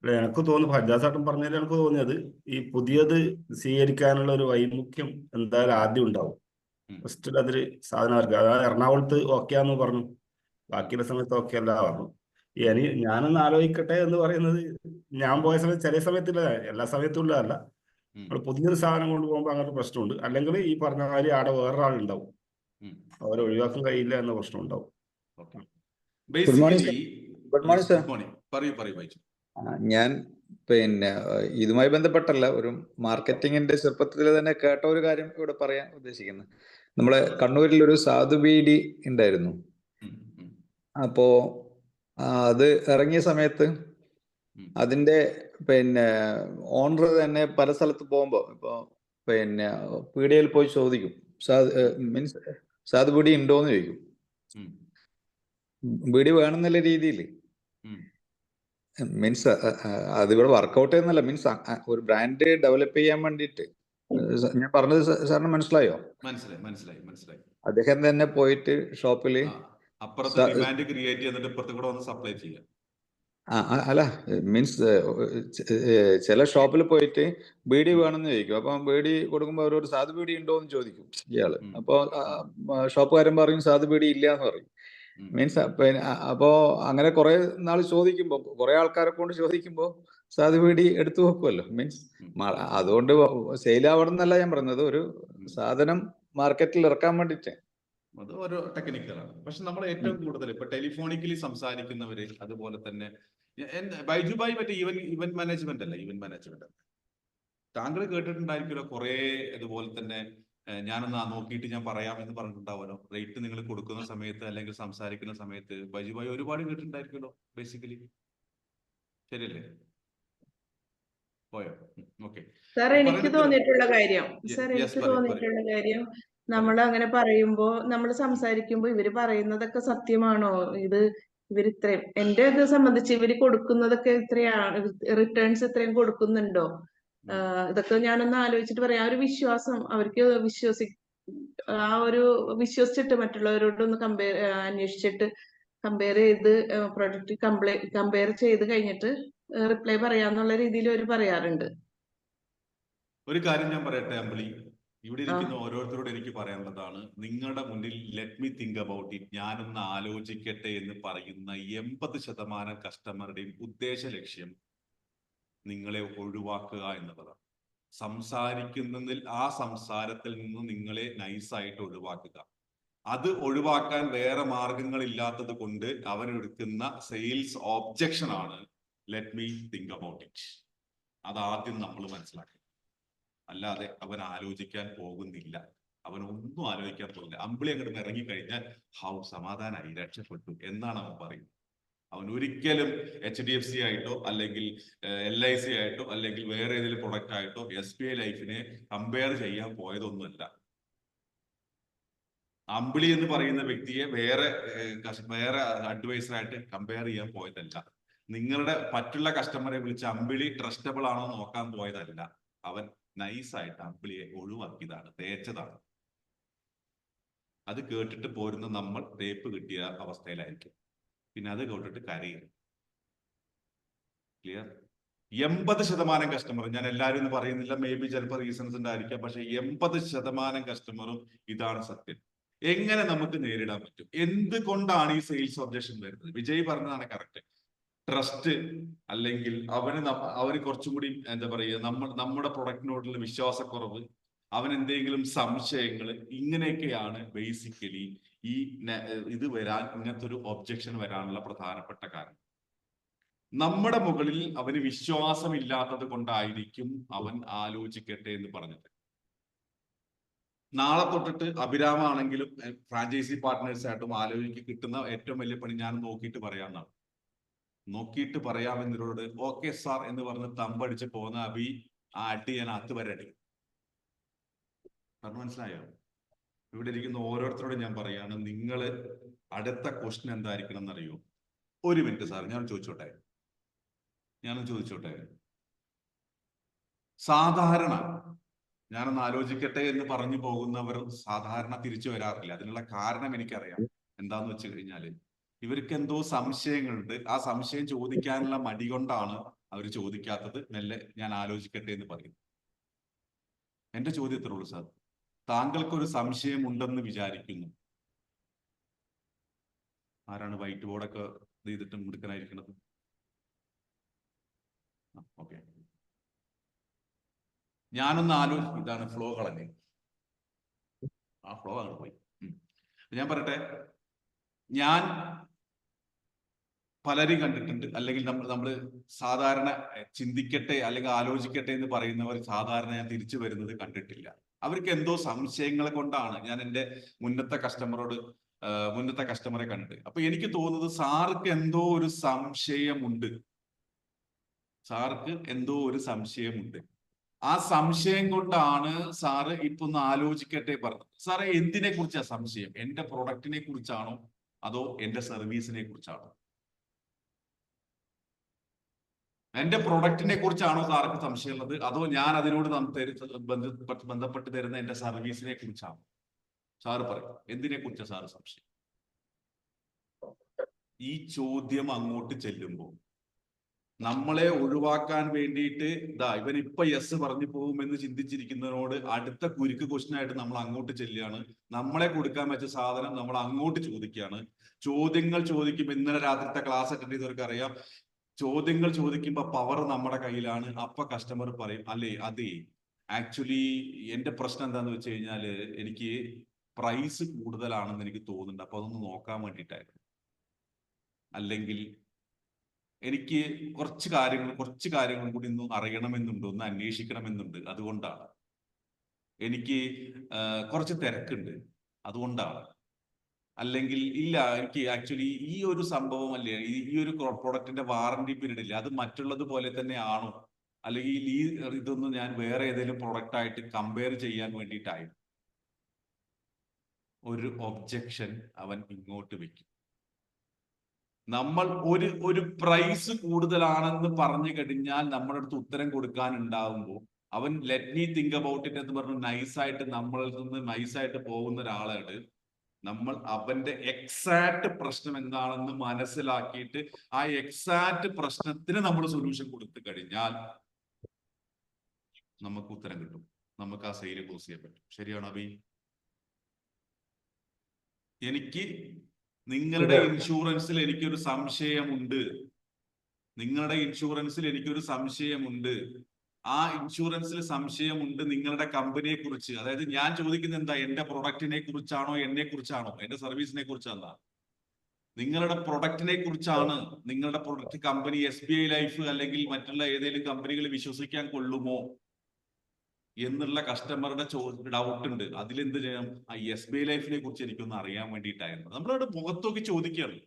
എനിക്ക് തോന്നുന്നു ഫജാസാട്ടൻ പറഞ്ഞതിൽ എനിക്ക് തോന്നിയത് ഈ പുതിയത് സ്വീകരിക്കാനുള്ള ഒരു വൈമുഖ്യം എന്തായാലും ആദ്യം ഉണ്ടാവും. ഫസ്റ്റിൽ അതൊരു സാധനം അവർക്ക്, അതായത് എറണാകുളത്ത് ഓക്കെയാന്ന് പറഞ്ഞു, ബാക്കിയുള്ള സമയത്ത് ഓക്കെ അല്ല പറഞ്ഞു. ഞാനൊന്ന് ആലോചിക്കട്ടെ എന്ന് പറയുന്നത്, ഞാൻ പോയ സമയത്ത് ചില സമയത്തില്ല, എല്ലാ സമയത്തും ഉള്ളതല്ല. നമ്മൾ പുതിയൊരു സാധനം കൊണ്ടുപോകുമ്പോൾ അങ്ങനെ പ്രശ്നമുണ്ട്. അല്ലെങ്കിൽ ഈ പറഞ്ഞ കാര്യം അവിടെ വേറൊരാളുണ്ടാവും, അവരെ ഒഴിവാക്കാൻ കഴിയില്ല എന്ന പ്രശ്നം ഉണ്ടാവും. ഞാൻ ഇതുമായി ബന്ധപ്പെട്ടല്ല, ഒരു മാർക്കറ്റിങ്ങിന്റെ ചെറുപ്പത്തിൽ തന്നെ കേട്ട ഒരു കാര്യം ഇവിടെ പറയാൻ ഉദ്ദേശിക്കുന്നത്. നമ്മളെ കണ്ണൂരിൽ ഒരു സാധു ബീഡി ഉണ്ടായിരുന്നു. അപ്പോ അത് ഇറങ്ങിയ സമയത്ത് അതിന്റെ ഓണർ തന്നെ പല സ്ഥലത്ത് പോകുമ്പോ ഇപ്പൊ പീടികയിൽ പോയി ചോദിക്കും, മീൻസ് സാധു ബീഡി ഉണ്ടോന്ന് ചോദിക്കും. ബീഡി വേണമെന്നുള്ള രീതിയിൽ മീൻസ് അതിവിടെ വർക്കൗട്ട് ചെയ്യുന്നല്ല, മീൻസ് ഒരു ബ്രാൻഡ് ഡെവലപ്പ് ചെയ്യാൻ വേണ്ടിയിട്ട്. ഞാൻ പറഞ്ഞത് സാറിന് മനസ്സിലായോ? മനസ്സിലായി. അദ്ദേഹം തന്നെ പോയിട്ട് ഷോപ്പില് അല്ല, മീൻസ് ചില ഷോപ്പിൽ പോയിട്ട് ബീഡി വേണമെന്ന് ചോദിക്കും. അപ്പൊ ബീഡി കൊടുക്കുമ്പോ അവരോട് സാധു ബീഡി ഉണ്ടോ എന്ന് ചോദിക്കും ഇയാള്. അപ്പൊ ഷോപ്പുകാരൻ പറയും സാധു ബീഡി ഇല്ല എന്ന് പറയും. മീൻസ് അപ്പോ അങ്ങനെ കുറെ നാൾ ചോദിക്കുമ്പോ, കുറെ ആൾക്കാരെ കൊണ്ട് ചോദിക്കുമ്പോ സാധു ബീഡി എടുത്തു വെക്കുമല്ലോ. മീൻസ് അതുകൊണ്ട് സെയിലാവണമെന്നല്ല ഞാൻ പറഞ്ഞത്, ഒരു സാധനം മാർക്കറ്റിൽ ഇറക്കാൻ വേണ്ടിട്ട്. അത് ഓരോ ടെക്നിക്കുകളാണ്. പക്ഷെ നമ്മൾ ഏറ്റവും കൂടുതൽ ഇപ്പൊ ടെലിഫോണിക്കലി സംസാരിക്കുന്നവര്, അതുപോലെ തന്നെ ബൈജുബായി മറ്റേ ഇവന്റ് മാനേജ്മെന്റ് അല്ല, ഇവന്റ് മാനേജ്മെന്റ് താങ്കൾ കേട്ടിട്ടുണ്ടായിരിക്കുമല്ലോ കുറെ. അതുപോലെ തന്നെ ഞാനൊന്ന് നോക്കിയിട്ട് ഞാൻ പറയാം എന്ന് പറഞ്ഞിട്ടുണ്ടാവുമല്ലോ. റേറ്റ് നിങ്ങൾ കൊടുക്കുന്ന സമയത്ത് അല്ലെങ്കിൽ സംസാരിക്കുന്ന സമയത്ത് ബൈജുബായി ഒരുപാട് കേട്ടിട്ടുണ്ടായിരിക്കുമല്ലോ ബേസിക്കലി, ശരിയല്ലേ? പോയോ? ഓക്കെ സാർ, എനിക്ക് തോന്നിയിട്ടുള്ള കാര്യം നമ്മൾ അങ്ങനെ പറയുമ്പോ, നമ്മൾ സംസാരിക്കുമ്പോ ഇവര് പറയുന്നതൊക്കെ സത്യമാണോ, ഇവർ ഇത്രയും, എന്റെ ഇത് സംബന്ധിച്ച് ഇവര് കൊടുക്കുന്നതൊക്കെ ഇത്രയാണ്, റിട്ടേൺസ് ഇത്രയും കൊടുക്കുന്നുണ്ടോ, ഇതൊക്കെ ഞാനൊന്ന് ആലോചിച്ചിട്ട് പറയാം. ആ ഒരു വിശ്വാസം അവർക്ക് വിശ്വസിച്ചിട്ട് മറ്റുള്ളവരോടൊന്ന് അന്വേഷിച്ചിട്ട് കമ്പയർ ചെയ്ത് പ്രൊഡക്റ്റ് കമ്പയർ ചെയ്ത് കഴിഞ്ഞിട്ട് റിപ്ലൈ പറയാന്നുള്ള രീതിയിൽ അവർ പറയാറുണ്ട്. ഒരു കാര്യം ഞാൻ പറയട്ടെ അമ്പിളി, ഇവിടെ ഇരിക്കുന്ന ഓരോരുത്തരോട് എനിക്ക് പറയാനുള്ളതാണ്, നിങ്ങളുടെ മുന്നിൽ let me think about it, ഞാനൊന്ന് ആലോചിക്കട്ടെ എന്ന് പറയുന്ന 80% കസ്റ്റമറുടെയും ഉദ്ദേശ ലക്ഷ്യം നിങ്ങളെ ഒഴിവാക്കുക എന്നുള്ളതാണ്. സംസാരിക്കുന്നതിൽ ആ സംസാരത്തിൽ നിന്ന് നിങ്ങളെ നൈസായിട്ട് ഒഴിവാക്കുക. അത് ഒഴിവാക്കാൻ വേറെ മാർഗങ്ങൾ ഇല്ലാത്തത് കൊണ്ട് അവരെടുക്കുന്ന സെയിൽസ് ഒബ്ജക്ഷൻ ആണ് let me think about it. അതാദ്യം നമ്മൾ മനസ്സിലാക്കുക. അല്ലാതെ അവൻ ആലോചിക്കാൻ പോകുന്നില്ല, അവനൊന്നും ആലോചിക്കാൻ പോകില്ല. അമ്പിളി അങ്ങോട്ട് ഇറങ്ങിക്കഴിഞ്ഞാൽ സമാധാനമായി, രക്ഷപ്പെട്ടു എന്നാണ് അവൻ പറയുന്നത്. അവൻ ഒരിക്കലും HDFC ആയിട്ടോ അല്ലെങ്കിൽ LIC ആയിട്ടോ അല്ലെങ്കിൽ വേറെ ഏതെങ്കിലും പ്രൊഡക്റ്റ് ആയിട്ടോ SBI ലൈഫിനെ കമ്പയർ ചെയ്യാൻ പോയതൊന്നുമല്ല. അമ്പിളി എന്ന് പറയുന്ന വ്യക്തിയെ വേറെ അഡ്വൈസറായിട്ട് കമ്പയർ ചെയ്യാൻ പോയതല്ല. നിങ്ങളുടെ മറ്റുള്ള കസ്റ്റമറെ വിളിച്ച് അമ്പിളി ട്രസ്റ്റബിൾ ആണോ നോക്കാൻ പോയതല്ല. അവൻ നൈസായിട്ട് അമ്പിളിയെ ഒഴിവാക്കിയതാണ്, തേച്ചതാണ്. അത് കേട്ടിട്ട് പോരുന്ന നമ്മൾ തേപ്പ് കിട്ടിയ അവസ്ഥയിലായിരിക്കും. പിന്നെ അത് കേട്ടിട്ട് കരയും. ക്ലിയർ? 80% കസ്റ്റമർ, ഞാൻ എല്ലാവരും എന്ന് പറയുന്നില്ല, മേ ബി ചിലപ്പോൾ റീസൺസ് ഉണ്ടായിരിക്കാം, പക്ഷെ 80% കസ്റ്റമറും ഇതാണ് സത്യം. എങ്ങനെ നമുക്ക് നേരിടാൻ പറ്റും? എന്തുകൊണ്ടാണ് ഈ സെയിൽസ് ഒബ്ജക്ഷൻ വരുന്നത്? വിജയ് പറഞ്ഞതാണ് കറക്റ്റ്. ട്രസ്റ്റ്, അല്ലെങ്കിൽ അവന് കുറച്ചും കൂടി എന്താ പറയുക, നമ്മുടെ പ്രൊഡക്റ്റിനോടുള്ള വിശ്വാസക്കുറവ്, അവൻ എന്തെങ്കിലും സംശയങ്ങൾ, ഇങ്ങനെയൊക്കെയാണ് ബേസിക്കലി ഇത് വരാൻ, ഇങ്ങനത്തെ ഒരു ഒബ്ജക്ഷൻ വരാനുള്ള പ്രധാനപ്പെട്ട കാരണം. നമ്മുടെ മുകളിൽ അവന് വിശ്വാസമില്ലാത്തത് കൊണ്ടായിരിക്കും അവൻ ആലോചിക്കട്ടെ എന്ന് പറഞ്ഞത്. നാളെ തൊട്ടിട്ട് അഭിരാമാണെങ്കിലും ഫ്രാഞ്ചൈസി പാർട്ട്നേഴ്സായിട്ടും കിട്ടുന്ന ഏറ്റവും വലിയ പണി ഞാൻ നോക്കിയിട്ട് പറയാമെന്നവരോട് ഓക്കെ സാർ എന്ന് പറഞ്ഞ് തമ്പടിച്ച് പോകുന്ന അഭി ആ അടി ഞാൻ അത്തുവരടി. പറഞ്ഞു മനസ്സിലായോ? ഇവിടെ ഇരിക്കുന്ന ഓരോരുത്തരോടും ഞാൻ പറയാണ്, നിങ്ങൾ അടുത്ത ക്വസ്റ്റ്യൻ എന്തായിരിക്കണം എന്നറിയോ? ഒരു മിനിറ്റ് സാർ, ഞാനൊന്ന് ചോദിച്ചോട്ടെ. സാധാരണ ഞാനൊന്ന് ആലോചിക്കട്ടെ എന്ന് പറഞ്ഞു പോകുന്നവർ സാധാരണ തിരിച്ചു വരാറില്ല. അതിനുള്ള കാരണം എനിക്കറിയാം. എന്താന്ന് വെച്ച് കഴിഞ്ഞാല് ഇവർക്ക് എന്തോ സംശയങ്ങളുണ്ട്. ആ സംശയം ചോദിക്കാനുള്ള മടി കൊണ്ടാണ് അവർ ചോദിക്കാത്തത്. മെല്ലെ ഞാൻ ആലോചിക്കട്ടെ എന്ന് പറയും. എന്റെ ചോദ്യം ഇത്രേ ഉള്ളൂ സാർ, താങ്കൾക്കൊരു സംശയം ഉണ്ടെന്ന് വിചാരിക്കുന്നു. ആരാണ് വൈറ്റ് ബോർഡൊക്കെ ചെയ്തിട്ട് മിടുക്കനായിരിക്കുന്നത്? ഓക്കെ, ഞാനൊന്ന് ഇതാണ് ഫ്ലോ കളഞ്ഞ്, ആ ഫ്ലോ അങ്ങോട്ട് പോയി. ഞാൻ പറയട്ടെ, ഞാൻ പലരും കണ്ടിട്ടുണ്ട്, അല്ലെങ്കിൽ നമ്മൾ സാധാരണ ചിന്തിക്കട്ടെ അല്ലെങ്കിൽ ആലോചിക്കട്ടെ എന്ന് പറയുന്നവർ സാധാരണ ഞാൻ തിരിച്ചു വരുന്നത് കണ്ടിട്ടില്ല. അവർക്ക് എന്തോ സംശയങ്ങളെ കൊണ്ടാണ്. ഞാൻ എൻ്റെ മുന്നത്തെ കസ്റ്റമറെ കണ്ടിട്ട്, അപ്പൊ എനിക്ക് തോന്നുന്നത് സാർക്ക് എന്തോ ഒരു സംശയമുണ്ട്. ആ സംശയം കൊണ്ടാണ് സാറ് ഇപ്പൊ ഒന്ന് ആലോചിക്കട്ടെ പറഞ്ഞത്. സാറേ, എന്തിനെ കുറിച്ചാ സംശയം? എന്റെ പ്രൊഡക്റ്റിനെ കുറിച്ചാണോ അതോ എന്റെ സർവീസിനെ കുറിച്ചാണോ? എന്റെ പ്രൊഡക്റ്റിനെ കുറിച്ചാണോ സാർക്ക് സംശയമുള്ളത്, അതോ ഞാൻ അതിനോട് ബന്ധപ്പെട്ട് തരുന്ന എന്റെ സർവീസിനെ കുറിച്ചാണോ? സാറ് പറയും, എന്തിനെ കുറിച്ചാ സാറ് സംശയം? ഈ ചോദ്യം അങ്ങോട്ട് ചെല്ലുമ്പോൾ നമ്മളെ ഒഴിവാക്കാൻ വേണ്ടിയിട്ട് ഇവൻ ഇപ്പൊ യെസ് പറഞ്ഞു പോകുമെന്ന് ചിന്തിച്ചിരിക്കുന്നതിനോട് അടുത്ത കുരുക്ക് ക്വസ്റ്റ്യൻ ആയിട്ട് നമ്മൾ അങ്ങോട്ട് ചെല്ലുകയാണ്. നമ്മളെ കൊടുക്കാൻ വെച്ച സാധനം നമ്മൾ അങ്ങോട്ട് ചോദിക്കുകയാണ്. ചോദ്യങ്ങൾ ചോദിക്കുമ്പോൾ, ഇന്നലെ രാത്രിത്തെ ക്ലാസ് അറ്റൻഡ് ചെയ്തവർക്ക് അറിയാം, ചോദ്യങ്ങൾ ചോദിക്കുമ്പോൾ പവർ നമ്മുടെ കയ്യിലാണ്. അപ്പൊ കസ്റ്റമർ പറയും, അതെ ആക്ച്വലി എന്റെ പ്രശ്നം എന്താന്ന് വെച്ച് കഴിഞ്ഞാല് എനിക്ക് പ്രൈസ് കൂടുതലാണെന്ന് എനിക്ക് തോന്നുന്നുണ്ട്, അപ്പൊ അതൊന്ന് നോക്കാൻ വേണ്ടിയിട്ടായിരുന്നു. അല്ലെങ്കിൽ എനിക്ക് കുറച്ച് കാര്യങ്ങൾ കൂടി ഒന്ന് അറിയണമെന്നുണ്ട്, ഒന്ന് അന്വേഷിക്കണമെന്നുണ്ട്, അതുകൊണ്ടാണ്. എനിക്ക് കുറച്ച് തിരക്കുണ്ട്, അതുകൊണ്ടാണ്. അല്ലെങ്കിൽ ഇല്ല, എനിക്ക് ആക്ച്വലി ഈ ഒരു സംഭവം അല്ലേ, ഈ ഒരു പ്രൊഡക്റ്റിന്റെ വാറന്റി പീരീഡ് ഇല്ല, അത് മറ്റുള്ളത് പോലെ തന്നെ ആണോ, അല്ലെങ്കിൽ ഇതൊന്നും ഞാൻ വേറെ ഏതെങ്കിലും പ്രൊഡക്റ്റ് ആയിട്ട് കമ്പയർ ചെയ്യാൻ വേണ്ടിയിട്ടായി ഒരു ഒബ്ജക്ഷൻ അവൻ ഇങ്ങോട്ട് വെക്കും. നമ്മൾ ഒരു പ്രൈസ് കൂടുതലാണെന്ന് പറഞ്ഞു കഴിഞ്ഞാൽ നമ്മുടെ അടുത്ത് ഉത്തരം കൊടുക്കാൻ ഉണ്ടാവുമ്പോൾ അവൻ let me think about it എന്ന് പറഞ്ഞ് നൈസായിട്ട് നമ്മളിൽ നിന്ന് നൈസായിട്ട് പോകുന്ന ഒരാളാണ്. നമ്മൾ അവന്റെ എക്സാക്ട് പ്രശ്നം എന്താണെന്ന് മനസ്സിലാക്കിയിട്ട് ആ എക്സാക്ട് പ്രശ്നത്തിന് നമ്മൾ സൊല്യൂഷൻ കൊടുത്തു കഴിഞ്ഞാൽ നമുക്ക് ഉത്തരം കിട്ടും, നമുക്ക് ആ സെയിൽ ക്ലോസ് ചെയ്യാൻ പറ്റും. ശരിയാണോ അബി? എനിക്ക് നിങ്ങളുടെ ഇൻഷുറൻസിൽ എനിക്കൊരു സംശയമുണ്ട്, നിങ്ങളുടെ ഇൻഷുറൻസിൽ എനിക്കൊരു സംശയമുണ്ട്, ആ ഇൻഷുറൻസിൽ സംശയമുണ്ട് നിങ്ങളുടെ കമ്പനിയെ കുറിച്ച്. അതായത് ഞാൻ ചോദിക്കുന്നത് എന്താ, എന്റെ പ്രൊഡക്റ്റിനെ കുറിച്ചാണോ എന്നെ കുറിച്ചാണോ എന്റെ സർവീസിനെ കുറിച്ചാണോ? നിങ്ങളുടെ പ്രൊഡക്റ്റിനെ കുറിച്ചാണ്. നിങ്ങളുടെ പ്രൊഡക്റ്റ് കമ്പനി SBI ലൈഫ് അല്ലെങ്കിൽ മറ്റുള്ള ഏതെങ്കിലും കമ്പനികൾ വിശ്വസിക്കാൻ കൊള്ളുമോ എന്നുള്ള കസ്റ്റമറുടെ ഡൗട്ട് ഉണ്ട്. അതിലെന്ത് ചെയ്യണം? ആ SBI ലൈഫിനെ കുറിച്ച് എനിക്കൊന്ന് അറിയാൻ വേണ്ടിയിട്ടായിരുന്നു. നമ്മളവിടെ മുഖത്ത് നോക്കി ചോദിക്കുകയാണ്.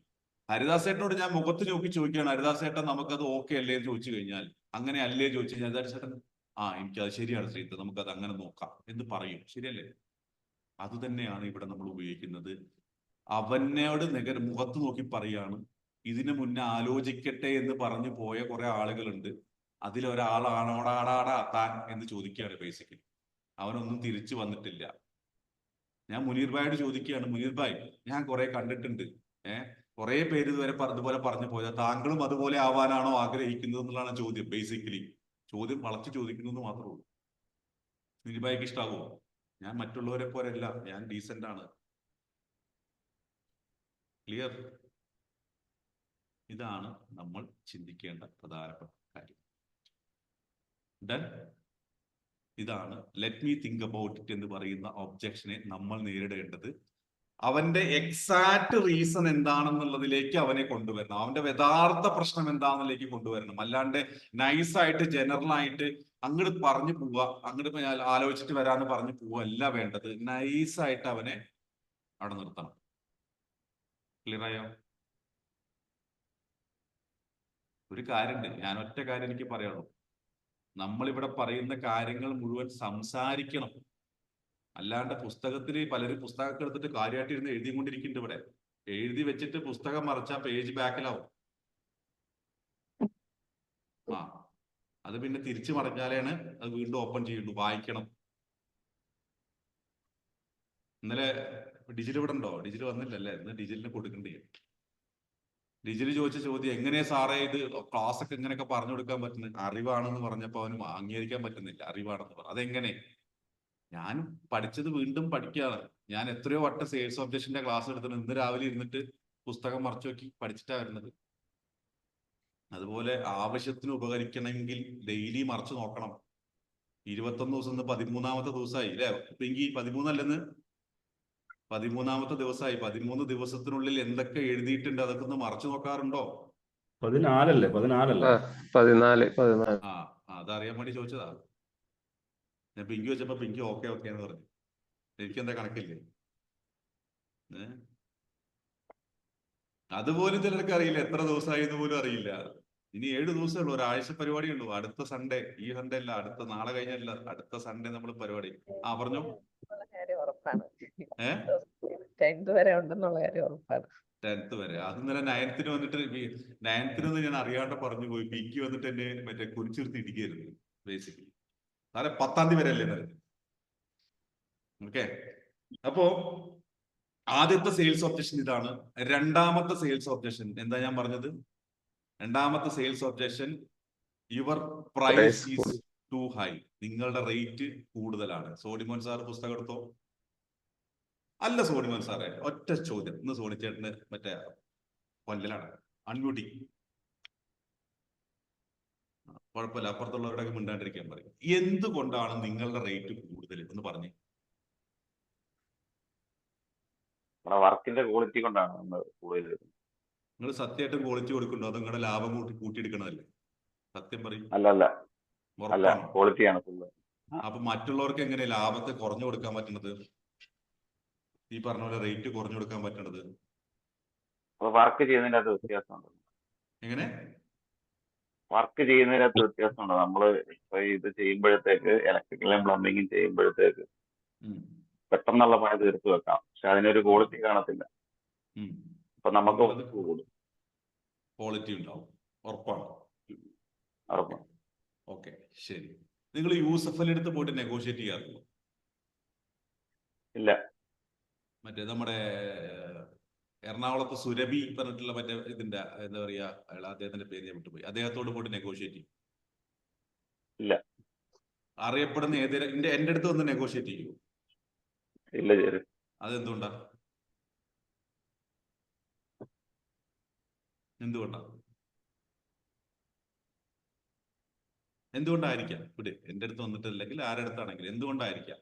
ഹരിദാസേട്ടനോട് ഞാൻ മുഖത്ത് നോക്കി ചോദിക്കുകയാണ്, ഹരിദാസേട്ടൻ നമുക്കത് ഓക്കെ അല്ലേ എന്ന് ചോദിച്ചു കഴിഞ്ഞാൽ, അങ്ങനെ അല്ലേ ചോദിച്ചു കഴിഞ്ഞാൽ ഹരിദാസേട്ടൻ എനിക്കത് ശരിയാണ് ശ്രീത്ത്, നമുക്കത് അങ്ങനെ നോക്കാം എന്ന് പറയും. ശരിയല്ലേ? അത് തന്നെയാണ് ഇവിടെ നമ്മൾ ഉപയോഗിക്കുന്നത്. അവനോട് മുഖത്ത് നോക്കി പറയാണ്, ഇതിനു മുന്നേ ആലോചിക്കട്ടെ എന്ന് പറഞ്ഞു പോയ കുറെ ആളുകളുണ്ട്, അതിലൊരാളാണോടാടാടാ താൻ എന്ന് ചോദിക്കുകയാണ്. ബേസിക്കലി അവനൊന്നും തിരിച്ചു വന്നിട്ടില്ല. ഞാൻ മുനീർ ഭായിയോട് ചോദിക്കുകയാണ്, മുനീർ ഭായ് ഞാൻ കുറെ കണ്ടിട്ടുണ്ട്, കുറെ പേര് ഇതുപോലെ പറഞ്ഞു പോയത്, താങ്കളും അതുപോലെ ആവാനാണോ ആഗ്രഹിക്കുന്നത് എന്നുള്ളതാണ് ചോദ്യം. ബേസിക്കലി ചോദ്യം വളച്ചു ചോദിക്കുന്നത് മാത്രമേ ഉള്ളൂ. മുനീർ ഭായിക്ക് ഇഷ്ടാകുമോ? ഞാൻ മറ്റുള്ളവരെ പോലെയല്ല, ഞാൻ ഡീസന്റ് ആണ്. ക്ലിയർ? ഇതാണ് നമ്മൾ ചിന്തിക്കേണ്ട പ്രധാനപ്പെട്ട കാര്യം. ഡൺ? ഇതാണ് let me think about it എന്ന് പറയുന്ന ഒബ്ജക്ഷനെ നമ്മൾ നേരിടേണ്ടത്. അവന്റെ എക്സാക്ട് റീസൺ എന്താണെന്നുള്ളതിലേക്ക് അവനെ കൊണ്ടുവരണം, അവന്റെ യഥാർത്ഥ പ്രശ്നം എന്താണെന്നിലേക്ക് കൊണ്ടുവരണം. അല്ലാണ്ട് നൈസായിട്ട് ജനറൽ ആയിട്ട് അങ്ങോട്ട് പറഞ്ഞു പോവുക, അങ്ങോട്ട് ആലോചിച്ചിട്ട് വരാന്ന് പറഞ്ഞു പോവുക അല്ല വേണ്ടത്. നൈസായിട്ട് അവനെ അവിടെ നിർത്തണം. ക്ലിയർ ആയോ? ഒരു കാര്യമുണ്ട്, ഞാൻ ഒറ്റ കാര്യം എനിക്ക് പറയാനുള്ളൂ. നമ്മളിവിടെ പറയുന്ന കാര്യങ്ങൾ മുഴുവൻ സംസാരിക്കണം. അല്ലാണ്ട് പുസ്തകത്തിൽ പലരും പുസ്തകമൊക്കെ എടുത്തിട്ട് കാര്യമായിട്ട് ഇരുന്ന് എഴുതിക്കൊണ്ടിരിക്കുന്നുണ്ട്. ഇവിടെ എഴുതി വെച്ചിട്ട് പുസ്തകം മറച്ചാൽ പേജ് ബാക്കിലാവും. അത് പിന്നെ തിരിച്ചു മറിഞ്ഞാലാണ് അത് വീണ്ടും ഓപ്പൺ ചെയ്യുള്ളൂ. വായിക്കണം. ഇന്നലെ ഡിജിൽ ഇവിടെ ഉണ്ടോ? ഡിജിൽ വന്നില്ലല്ലേ? ഇന്ന് ഡിജിലിന് കൊടുക്കണ്ടേ? ഡിജിൽ ചോദിച്ച ചോദ്യം, എങ്ങനെയാ സാറേ ഇത് ക്ലാസ് ഒക്കെ ഇങ്ങനെയൊക്കെ പറഞ്ഞു കൊടുക്കാൻ പറ്റുന്നത്? അറിവാണെന്ന് പറഞ്ഞപ്പോൾ അവന് അംഗീകരിക്കാൻ പറ്റുന്നില്ല. അറിവാണെന്ന് പറഞ്ഞു. അതെങ്ങനെ? ഞാൻ പഠിച്ചത് വീണ്ടും പഠിക്കുകയാണ്. ഞാൻ എത്രയോ വട്ടം സെയിൽസ് ഒബ്ജക്ഷന്റെ ക്ലാസ് എടുത്തിട്ട് ഇന്ന് രാവിലെ ഇരുന്നിട്ട് പുസ്തകം മറച്ചു നോക്കി പഠിച്ചിട്ടാ വരുന്നത്. അതുപോലെ ആവശ്യത്തിന് ഉപകരിക്കണമെങ്കിൽ ഡെയിലി മറച്ചു നോക്കണം. 21 ദിവസം, ഇന്ന് 13ാമത്തെ ദിവസമായി അല്ലെ പിങ്കി? 13 13ാമത്തെ ദിവസമായി. 13 ദിവസത്തിനുള്ളിൽ എന്തൊക്കെ എഴുതിയിട്ടുണ്ട് അതൊക്കെ ഒന്ന് മറച്ചു നോക്കാറുണ്ടോ? 14 അതറിയാൻ വേണ്ടി ചോദിച്ചതാ. ഞാൻ പിങ്കി വെച്ചപ്പോ പിങ്കി ഓക്കെ എന്ന് പറഞ്ഞു. എനിക്കെന്താ കണക്കില്ലേ? അതുപോലും ചിലർക്ക് അറിയില്ല, എത്ര ദിവസമായി എന്ന് പോലും അറിയില്ല. ഇനി 7 ദിവസമേ ഉള്ളൂ, ഒരാഴ്ച പരിപാടി ഉള്ളൂ. അടുത്ത സൺഡേ, ഈ സൺഡേ അല്ല, അടുത്ത നാളെ കഴിഞ്ഞല്ല, അടുത്ത സൺഡേ നമ്മൾ പരിപാടി. പറഞ്ഞു. 10th വരെ ഉണ്ടെന്നുള്ള കാര്യം ഉറപ്പാണ്. 10th വരെ. അത് ഇന്നലെ 9th വന്നിട്ട് 9th ഞാൻ അറിയാണ്ട് പറഞ്ഞു പോയി. പിങ്കി വന്നിട്ട് എന്നെ മറ്റേ കുറിച്ചിരുത്തി ഇടിക്കായിരുന്നു. ബേസിക്കലി നാളെ 10ാം തീയതി വരെ അല്ലേ? ഓക്കെ. അപ്പോ ആദ്യത്തെ സെയിൽസ് ഒബ്ജക്ഷൻ ഇതാണ്. രണ്ടാമത്തെ സെയിൽസ് ഒബ്ജക്ഷൻ എന്താ ഞാൻ പറഞ്ഞത്? രണ്ടാമത്തെ sales objection, your price is too high. നിങ്ങളുടെ റേറ്റ് കൂടുതലാണ്. സോഡിമോൻ സാർ പുസ്തകം എടുത്തോ? അല്ല സോഡിമോൻ സാറേ, ഒറ്റ ചോദ്യം. ഇന്ന് സോണിച്ചേട്ടന് മറ്റേ കൊല്ലലാണ്. അൺമ്യൂട്ടി. കുഴപ്പമില്ല, അപ്പുറത്തുള്ളവരുടെ മിണ്ടാണ്ടിരിക്കാൻ പറയും. എന്തുകൊണ്ടാണ് നിങ്ങളുടെ റേറ്റ് കൂടുതൽ എന്ന് പറഞ്ഞേ? വർക്കിന്റെ ക്വാളിറ്റി കൊണ്ടാണ് നമ്മൾ കൂടുതൽ. നിങ്ങൾ സത്യമായിട്ടും ക്വാളിറ്റി കൊടുക്കണ്ടോ? അത് നിങ്ങളുടെ ലാഭം കൂട്ടിയെടുക്കണതല്ലേ? സത്യം പറയും. അല്ല, ക്വാളിറ്റിയാണ് ഫുള്ള്. അപ്പൊ മറ്റുള്ളവർക്ക് എങ്ങനെ ലാഭത്തെ കുറഞ്ഞു കൊടുക്കാൻ പറ്റുന്നത്? ഈ പറഞ്ഞ പോലെ റേറ്റ് കുറഞ്ഞു കൊടുക്കാൻ പറ്റണത്? വർക്ക് ചെയ്യുന്നതിനകത്ത് വ്യത്യാസമുണ്ട്. എങ്ങനെ വർക്ക് ചെയ്യുന്നതിനകത്ത് വ്യത്യാസമുണ്ട്. നമ്മള് ഇപ്പൊ ഇത് ചെയ്യുമ്പോഴത്തേക്ക്, ഇലക്ട്രിക്കലും പ്ലംബിങ്ങും ചെയ്യുമ്പോഴത്തേക്ക് പെട്ടെന്നുള്ള പണി തീർത്തു വെക്കാം. പക്ഷെ അതിനൊരു ക്വാളിറ്റി കാണത്തില്ല. അപ്പൊ നമുക്ക് ക്വാളിറ്റി ഉണ്ടാവും. ഉറപ്പാണ്. ഓക്കെ, ശരി. നിങ്ങൾ യൂസഫലിന്റെ അടുത്ത് പോയിട്ട് നെഗോഷിയേറ്റ് ചെയ്യാറുണ്ടോ? ഇല്ല. മറ്റേ നമ്മുടെ എറണാകുളത്ത് സുരഭി പറഞ്ഞിട്ടുള്ള മറ്റേ ഇതിന്റെ എന്താ പറയാ, അദ്ദേഹത്തിന്റെ പേര് ഞാൻ വിട്ടുപോയി, അദ്ദേഹത്തോട് പോയിട്ട് നെഗോഷിയേറ്റ് ചെയ്യും? ഇല്ല. അറിയപ്പെടുന്ന എന്റെ അടുത്ത് വന്ന് നെഗോഷിയേറ്റ് ചെയ്യൂ? ഇല്ല ചേര്. അതെന്തുകൊണ്ടാ? എന്തുകൊണ്ടായിരിക്കാം? ഇവിടെ എന്റെ അടുത്ത് വന്നിട്ടില്ലെങ്കിൽ ആരുടെ അടുത്താണെങ്കിലും എന്തുകൊണ്ടായിരിക്കാം?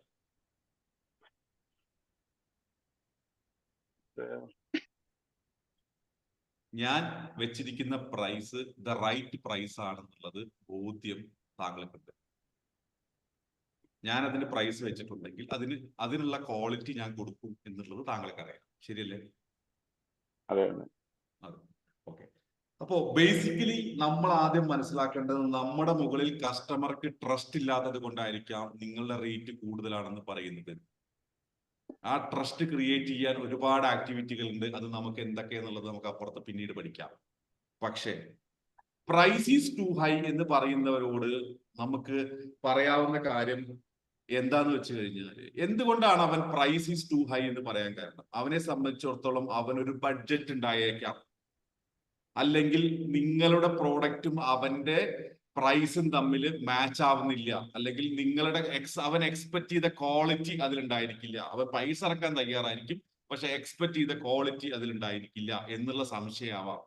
ഞാൻ വെച്ചിരിക്കുന്ന പ്രൈസ് ദ റൈറ്റ് പ്രൈസ് ആണെന്നുള്ളത് ബോധ്യം താങ്കൾക്കുണ്ട്. ഞാൻ അതിന് പ്രൈസ് വെച്ചിട്ടുണ്ടെങ്കിൽ അതിനുള്ള ക്വാളിറ്റി ഞാൻ കൊടുക്കും എന്നുള്ളത് താങ്കൾക്കറിയാം, ശരിയല്ലേ? അതെ. ഓക്കെ. അപ്പോ ബേസിക്കലി നമ്മൾ ആദ്യം മനസ്സിലാക്കേണ്ടത് നമ്മുടെ മുകളിൽ കസ്റ്റമർക്ക് ട്രസ്റ്റ് ഇല്ലാത്തത് കൊണ്ടായിരിക്കാം നിങ്ങളുടെ റേറ്റ് കൂടുതലാണെന്ന് പറയുന്നത്. ആ ട്രസ്റ്റ് ക്രിയേറ്റ് ചെയ്യാൻ ഒരുപാട് ആക്ടിവിറ്റികൾ ഉണ്ട്. അത് നമുക്ക് എന്തൊക്കെയാന്നുള്ളത് നമുക്ക് അപ്പുറത്ത് പിന്നീട് പഠിക്കാം. പക്ഷേ പ്രൈസ് ഈസ് ടു ഹൈ എന്ന് പറയുന്നവരോട് നമുക്ക് പറയാവുന്ന കാര്യം എന്താന്ന് വെച്ച് കഴിഞ്ഞാൽ, എന്തുകൊണ്ടാണ് അവൻ പ്രൈസ് ഈസ് ടു ഹൈ എന്ന് പറയാൻ കാരണം? അവനെ സംബന്ധിച്ചിടത്തോളം അവനൊരു ബഡ്ജറ്റ് ഉണ്ടായേക്കാം, അല്ലെങ്കിൽ നിങ്ങളുടെ പ്രോഡക്റ്റും അവന്റെ പ്രൈസും തമ്മിൽ മാച്ച് ആവുന്നില്ല, അല്ലെങ്കിൽ നിങ്ങളുടെ അവൻ എക്സ്പെക്ട് ചെയ്ത ക്വാളിറ്റി അതിലുണ്ടായിരിക്കില്ല. അവൻ പൈസ ഇറക്കാൻ തയ്യാറായിരിക്കും, പക്ഷെ എക്സ്പെക്ട് ചെയ്ത ക്വാളിറ്റി അതിലുണ്ടായിരിക്കില്ല എന്നുള്ള സംശയമാവാം.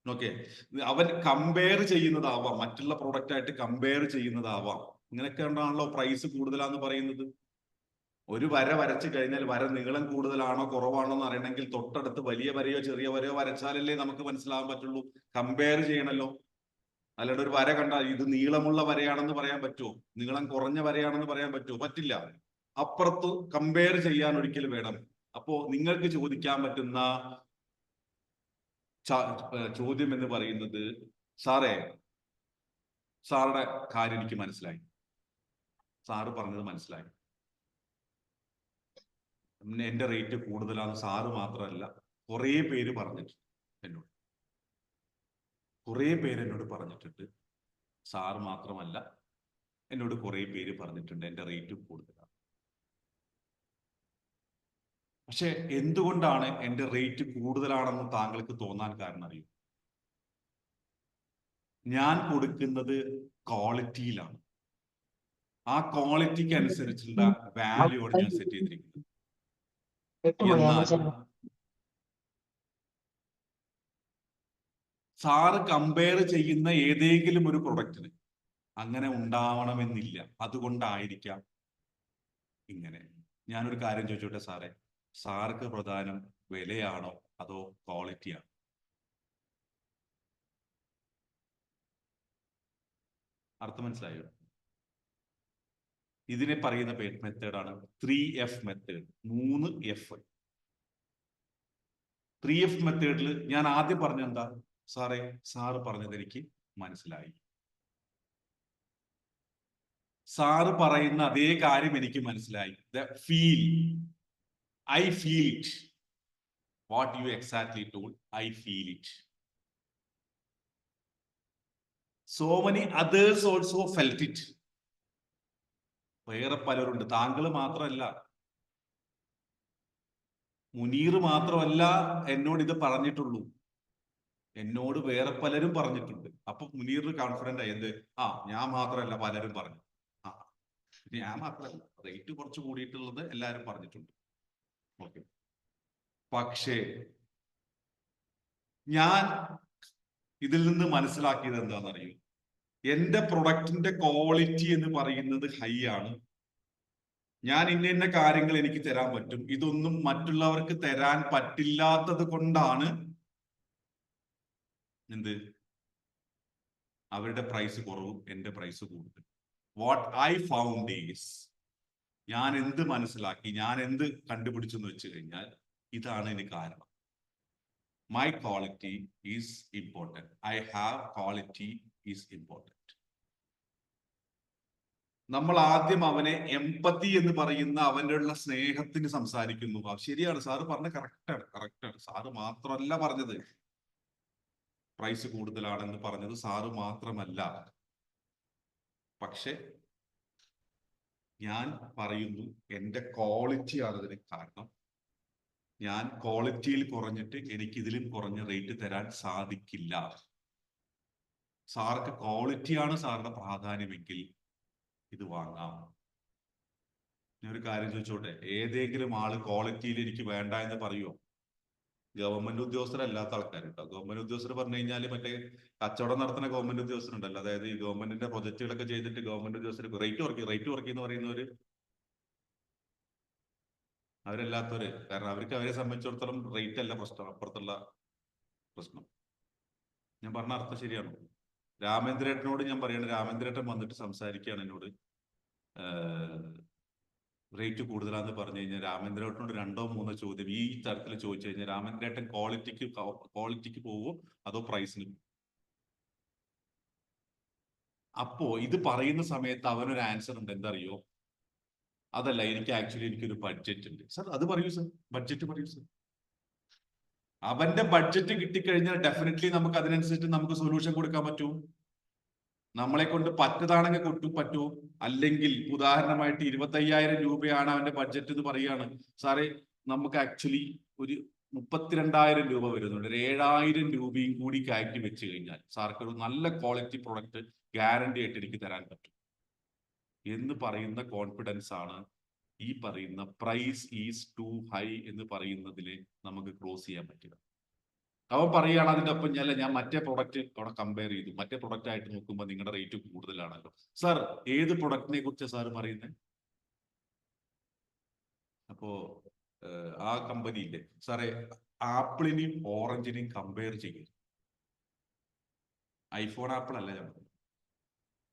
ഓക്കെ, അവൻ കമ്പയർ ചെയ്യുന്നതാവാം, മറ്റുള്ള പ്രോഡക്റ്റ് ആയിട്ട് കമ്പയർ ചെയ്യുന്നതാവാം. ഇങ്ങനെയൊക്കെ ഉണ്ടാണല്ലോ പ്രൈസ് കൂടുതലാന്ന് പറയുന്നത്. ഒരു വര വരച്ചു കഴിഞ്ഞാൽ വര നീളം കൂടുതലാണോ കുറവാണോ എന്ന് അറിയണമെങ്കിൽ തൊട്ടടുത്ത് വലിയ വരയോ ചെറിയ വരയോ വരച്ചാലല്ലേ നമുക്ക് മനസ്സിലാവാൻ പറ്റുള്ളൂ. കമ്പയർ ചെയ്യണല്ലോ. അല്ലാണ്ട് ഒരു വര കണ്ടാൽ ഇത് നീളമുള്ള വരയാണെന്ന് പറയാൻ പറ്റുമോ? നീളം കുറഞ്ഞ വരയാണെന്ന് പറയാൻ പറ്റുമോ? പറ്റില്ല. അപ്പുറത്ത് കമ്പയർ ചെയ്യാൻ ഒരിക്കലും വേണം. അപ്പോ നിങ്ങൾക്ക് ചോദിക്കാൻ പറ്റുന്ന ചോദ്യം എന്ന് പറയുന്നത്, സാറേ, സാറുടെ കാര്യം എനിക്ക് മനസ്സിലായി, സാറ് പറഞ്ഞത് മനസ്സിലായി, എന്റെ റേറ്റ് കൂടുതലാന്ന് സാറ് മാത്രമല്ല കുറേ പേര് പറഞ്ഞിട്ടുണ്ട് എന്നോട്. കുറേ പേര് എന്നോട് പറഞ്ഞിട്ടുണ്ട്. സാറ് മാത്രമല്ല, എന്നോട് കുറേ പേര് പറഞ്ഞിട്ടുണ്ട് എന്റെ റേറ്റ് കൂടുതലാണ്. പക്ഷെ എന്തുകൊണ്ടാണ് എന്റെ റേറ്റ് കൂടുതലാണെന്ന് താങ്കൾക്ക് തോന്നാൻ കാരണം അറിയും? ഞാൻ കൊടുക്കുന്നത് ക്വാളിറ്റിയിലാണ്. ആ ക്വാളിറ്റിക്ക് അനുസരിച്ചുള്ള വാല്യൂ ആണ് ഞാൻ സെറ്റ് ചെയ്തിരിക്കുന്നത്. എന്നാൽ സാറ് കമ്പയർ ചെയ്യുന്ന ഏതെങ്കിലും ഒരു പ്രൊഡക്റ്റിന് അങ്ങനെ ഉണ്ടാവണമെന്നില്ല. അതുകൊണ്ടായിരിക്കാം ഇങ്ങനെ. ഞാനൊരു കാര്യം ചോദിച്ചോട്ടെ സാറേ, സാർക്ക് പ്രധാനം വിലയാണോ അതോ ക്വാളിറ്റിയാണോ? അർത്ഥം മനസ്സിലായോ? ഇതിനെ പറയുന്ന മെത്തേഡാണ് 3F മെത്തേഡ്. 3F. 3F മെത്തേഡിൽ ഞാൻ ആദ്യം പറഞ്ഞ എന്താ? സാറേ, സാറ് പറഞ്ഞത് എനിക്ക് മനസ്സിലായി. സാറ് പറയുന്ന അതേ കാര്യം എനിക്ക് മനസ്സിലായി. Feel, I feel it. What you exactly told, I feel it. So many others also felt it. വേറെ പലരുണ്ട്, താങ്കൾ മാത്രമല്ല, മുനീർ മാത്രമല്ല എന്നോട് ഇത് പറഞ്ഞിട്ടുള്ളൂ, എന്നോട് വേറെ പലരും പറഞ്ഞിട്ടുണ്ട്. അപ്പൊ മുനീർ കോൺഫിഡന്റ് ആയി, എന്ത്? ഞാൻ മാത്രമല്ല പലരും പറഞ്ഞു. ഞാൻ മാത്രമല്ല, റേറ്റ് കുറച്ച് കൂടിയിട്ടുള്ളത് എല്ലാവരും പറഞ്ഞിട്ടുണ്ട്. ഓക്കെ, പക്ഷേ ഞാൻ ഇതിൽ നിന്ന് മനസ്സിലാക്കിയത് എന്താണെന്നറിയും? എന്റെ പ്രൊഡക്റ്റിന്റെ ക്വാളിറ്റി എന്ന് പറയുന്നത് ഹൈ ആണ്. ഞാൻ ഇന്ന കാര്യങ്ങൾ എനിക്ക് തരാൻ പറ്റും. ഇതൊന്നും മറ്റുള്ളവർക്ക് തരാൻ പറ്റില്ലാത്തത് കൊണ്ടാണ് എന്ത് അവരുടെ പ്രൈസ് കുറവും എന്റെ പ്രൈസ് കൂടുതൽ. വാട്ട് ഐ ഫൗണ്ട് ഈസ്, ഞാൻ എന്ത് മനസ്സിലാക്കി, ഞാൻ എന്ത് കണ്ടുപിടിച്ചു എന്ന് വെച്ച് കഴിഞ്ഞാൽ, ഇതാണ് ഇതിന് കാരണം. My quality is important. I have quality is important. നമ്മൾ ആദ്യം അവനെ എംപത്തി എന്ന് പറയുന്ന അവൻ്റെ ഉള്ള സ്നേഹത്തിന് സംസാരിക്കുന്നു. ശരിയാണ്, സാറ് പറഞ്ഞ കറക്റ്റാണ്. സാറ് മാത്രമല്ല പറഞ്ഞത് പ്രൈസ് കൂടുതലാണെന്ന് പറഞ്ഞത്, സാറ് മാത്രമല്ല. പക്ഷെ ഞാൻ പറയുന്നു എൻ്റെ ക്വാളിറ്റിയാണ് ഇതിന് കാരണം. ഞാൻ ക്വാളിറ്റിയിൽ കുറഞ്ഞിട്ട് എനിക്ക് ഇതിലും കുറഞ്ഞ റേറ്റ് തരാൻ സാധിക്കില്ല. സാർക്ക് ക്വാളിറ്റിയാണ് സാറിന്റെ പ്രാധാന്യമെങ്കിൽ ഇത് വാങ്ങാം. ഞാൻ ഒരു കാര്യം ചോദിച്ചോട്ടെ, ഏതെങ്കിലും ആള് ക്വാളിറ്റിയിൽ എനിക്ക് വേണ്ട എന്ന് പറയുമോ? ഗവൺമെന്റ് ഉദ്യോഗസ്ഥരല്ലാത്ത ആൾക്കാരുണ്ടോ? ഗവൺമെന്റ് ഉദ്യോഗസ്ഥർ പറഞ്ഞു കഴിഞ്ഞാൽ മറ്റേ കച്ചവടം നടത്തുന്ന ഗവൺമെന്റ് ഉദ്യോഗസ്ഥരുണ്ടല്ലോ, അതായത് ഈ ഗവൺമെന്റിന്റെ പ്രൊജക്ടുകളൊക്കെ ചെയ്തിട്ട് ഗവൺമെന്റ് ഉദ്യോഗസ്ഥർ റേറ്റ് കുറയ്ക്കും എന്ന് പറയുന്നവര്, അവരല്ലാത്തവര്. കാരണം അവർക്ക് അവരെ സംബന്ധിച്ചിടത്തോളം റേറ്റ് അല്ല പ്രശ്നം, അപ്പുറത്തുള്ള പ്രശ്നം. ഞാൻ പറഞ്ഞ അർത്ഥം ശരിയാണോ? രാമേന്ദ്രേട്ടനോട് ഞാൻ പറയാണ്, രാമേന്ദ്രേട്ടൻ വന്നിട്ട് സംസാരിക്കുകയാണ് എന്നോട്, റേറ്റ് കൂടുതലാന്ന് പറഞ്ഞു കഴിഞ്ഞാൽ രാമേന്ദ്രേട്ടനോട് 2-3 ചോദ്യം ഈ തരത്തിൽ ചോദിച്ചു കഴിഞ്ഞാൽ രാമേന്ദ്രേട്ടൻ ക്വാളിറ്റിക്ക് പോവോ അതോ പ്രൈസിന്? അപ്പോ ഇത് പറയുന്ന സമയത്ത് അവനൊരു ആൻസർ ഉണ്ട്, എന്തറിയോ? അതല്ല, എനിക്കൊരു ബഡ്ജറ്റ് ഉണ്ട്. സാർ അത് പറയൂ സാർ, ബഡ്ജറ്റ് പറയൂ സാർ. അവന്റെ ബഡ്ജറ്റ് കിട്ടിക്കഴിഞ്ഞാൽ ഡെഫിനറ്റ്ലി നമുക്ക് അതിനനുസരിച്ച് നമുക്ക് സൊല്യൂഷൻ കൊടുക്കാൻ പറ്റും. നമ്മളെ കൊണ്ട് പറ്റതാണെങ്കിൽ പറ്റുമോ? അല്ലെങ്കിൽ ഉദാഹരണമായിട്ട് 25,000 രൂപയാണ് അവന്റെ ബഡ്ജറ്റ് എന്ന് പറയുകയാണ്. സാറേ നമുക്ക് ആക്ച്വലി ഒരു 32,000 രൂപ വരുന്നുണ്ട്, ഒരു 7,000 രൂപയും കൂടി കയറ്റി വെച്ച് കഴിഞ്ഞാൽ സാർക്ക് ഒരു നല്ല ക്വാളിറ്റി പ്രൊഡക്റ്റ് ഗ്യാരണ്ടി ആയിട്ട് എനിക്ക് തരാൻ പറ്റും എന്ന് പറയുന്ന കോൺഫിഡൻസ് ആണ് ഈ പറയുന്ന പ്രൈസ് ഈസ് ടു ഹൈ എന്ന് പറയുന്നതിൽ നമുക്ക് ക്ലോസ് ചെയ്യാൻ പറ്റുക. അവൻ പറയുകയാണ് അതിന്റെ ഒപ്പം ഞാൻ മറ്റേ പ്രൊഡക്റ്റ് അവിടെ കമ്പയർ ചെയ്തു, മറ്റേ പ്രൊഡക്റ്റ് ആയിട്ട് നോക്കുമ്പോൾ നിങ്ങളുടെ റേറ്റ് കൂടുതലാണല്ലോ. സാർ ഏത് പ്രൊഡക്റ്റിനെ കുറിച്ച് സാർ പറയുന്നത്? അപ്പോ ആ കമ്പനിയില്ലേ സാറേ, ആപ്പിളിനെയും ഓറഞ്ചിനെയും കമ്പയർ ചെയ്യും. ഐഫോൺ ആപ്പിൾ അല്ല ഞാൻ പറഞ്ഞത്.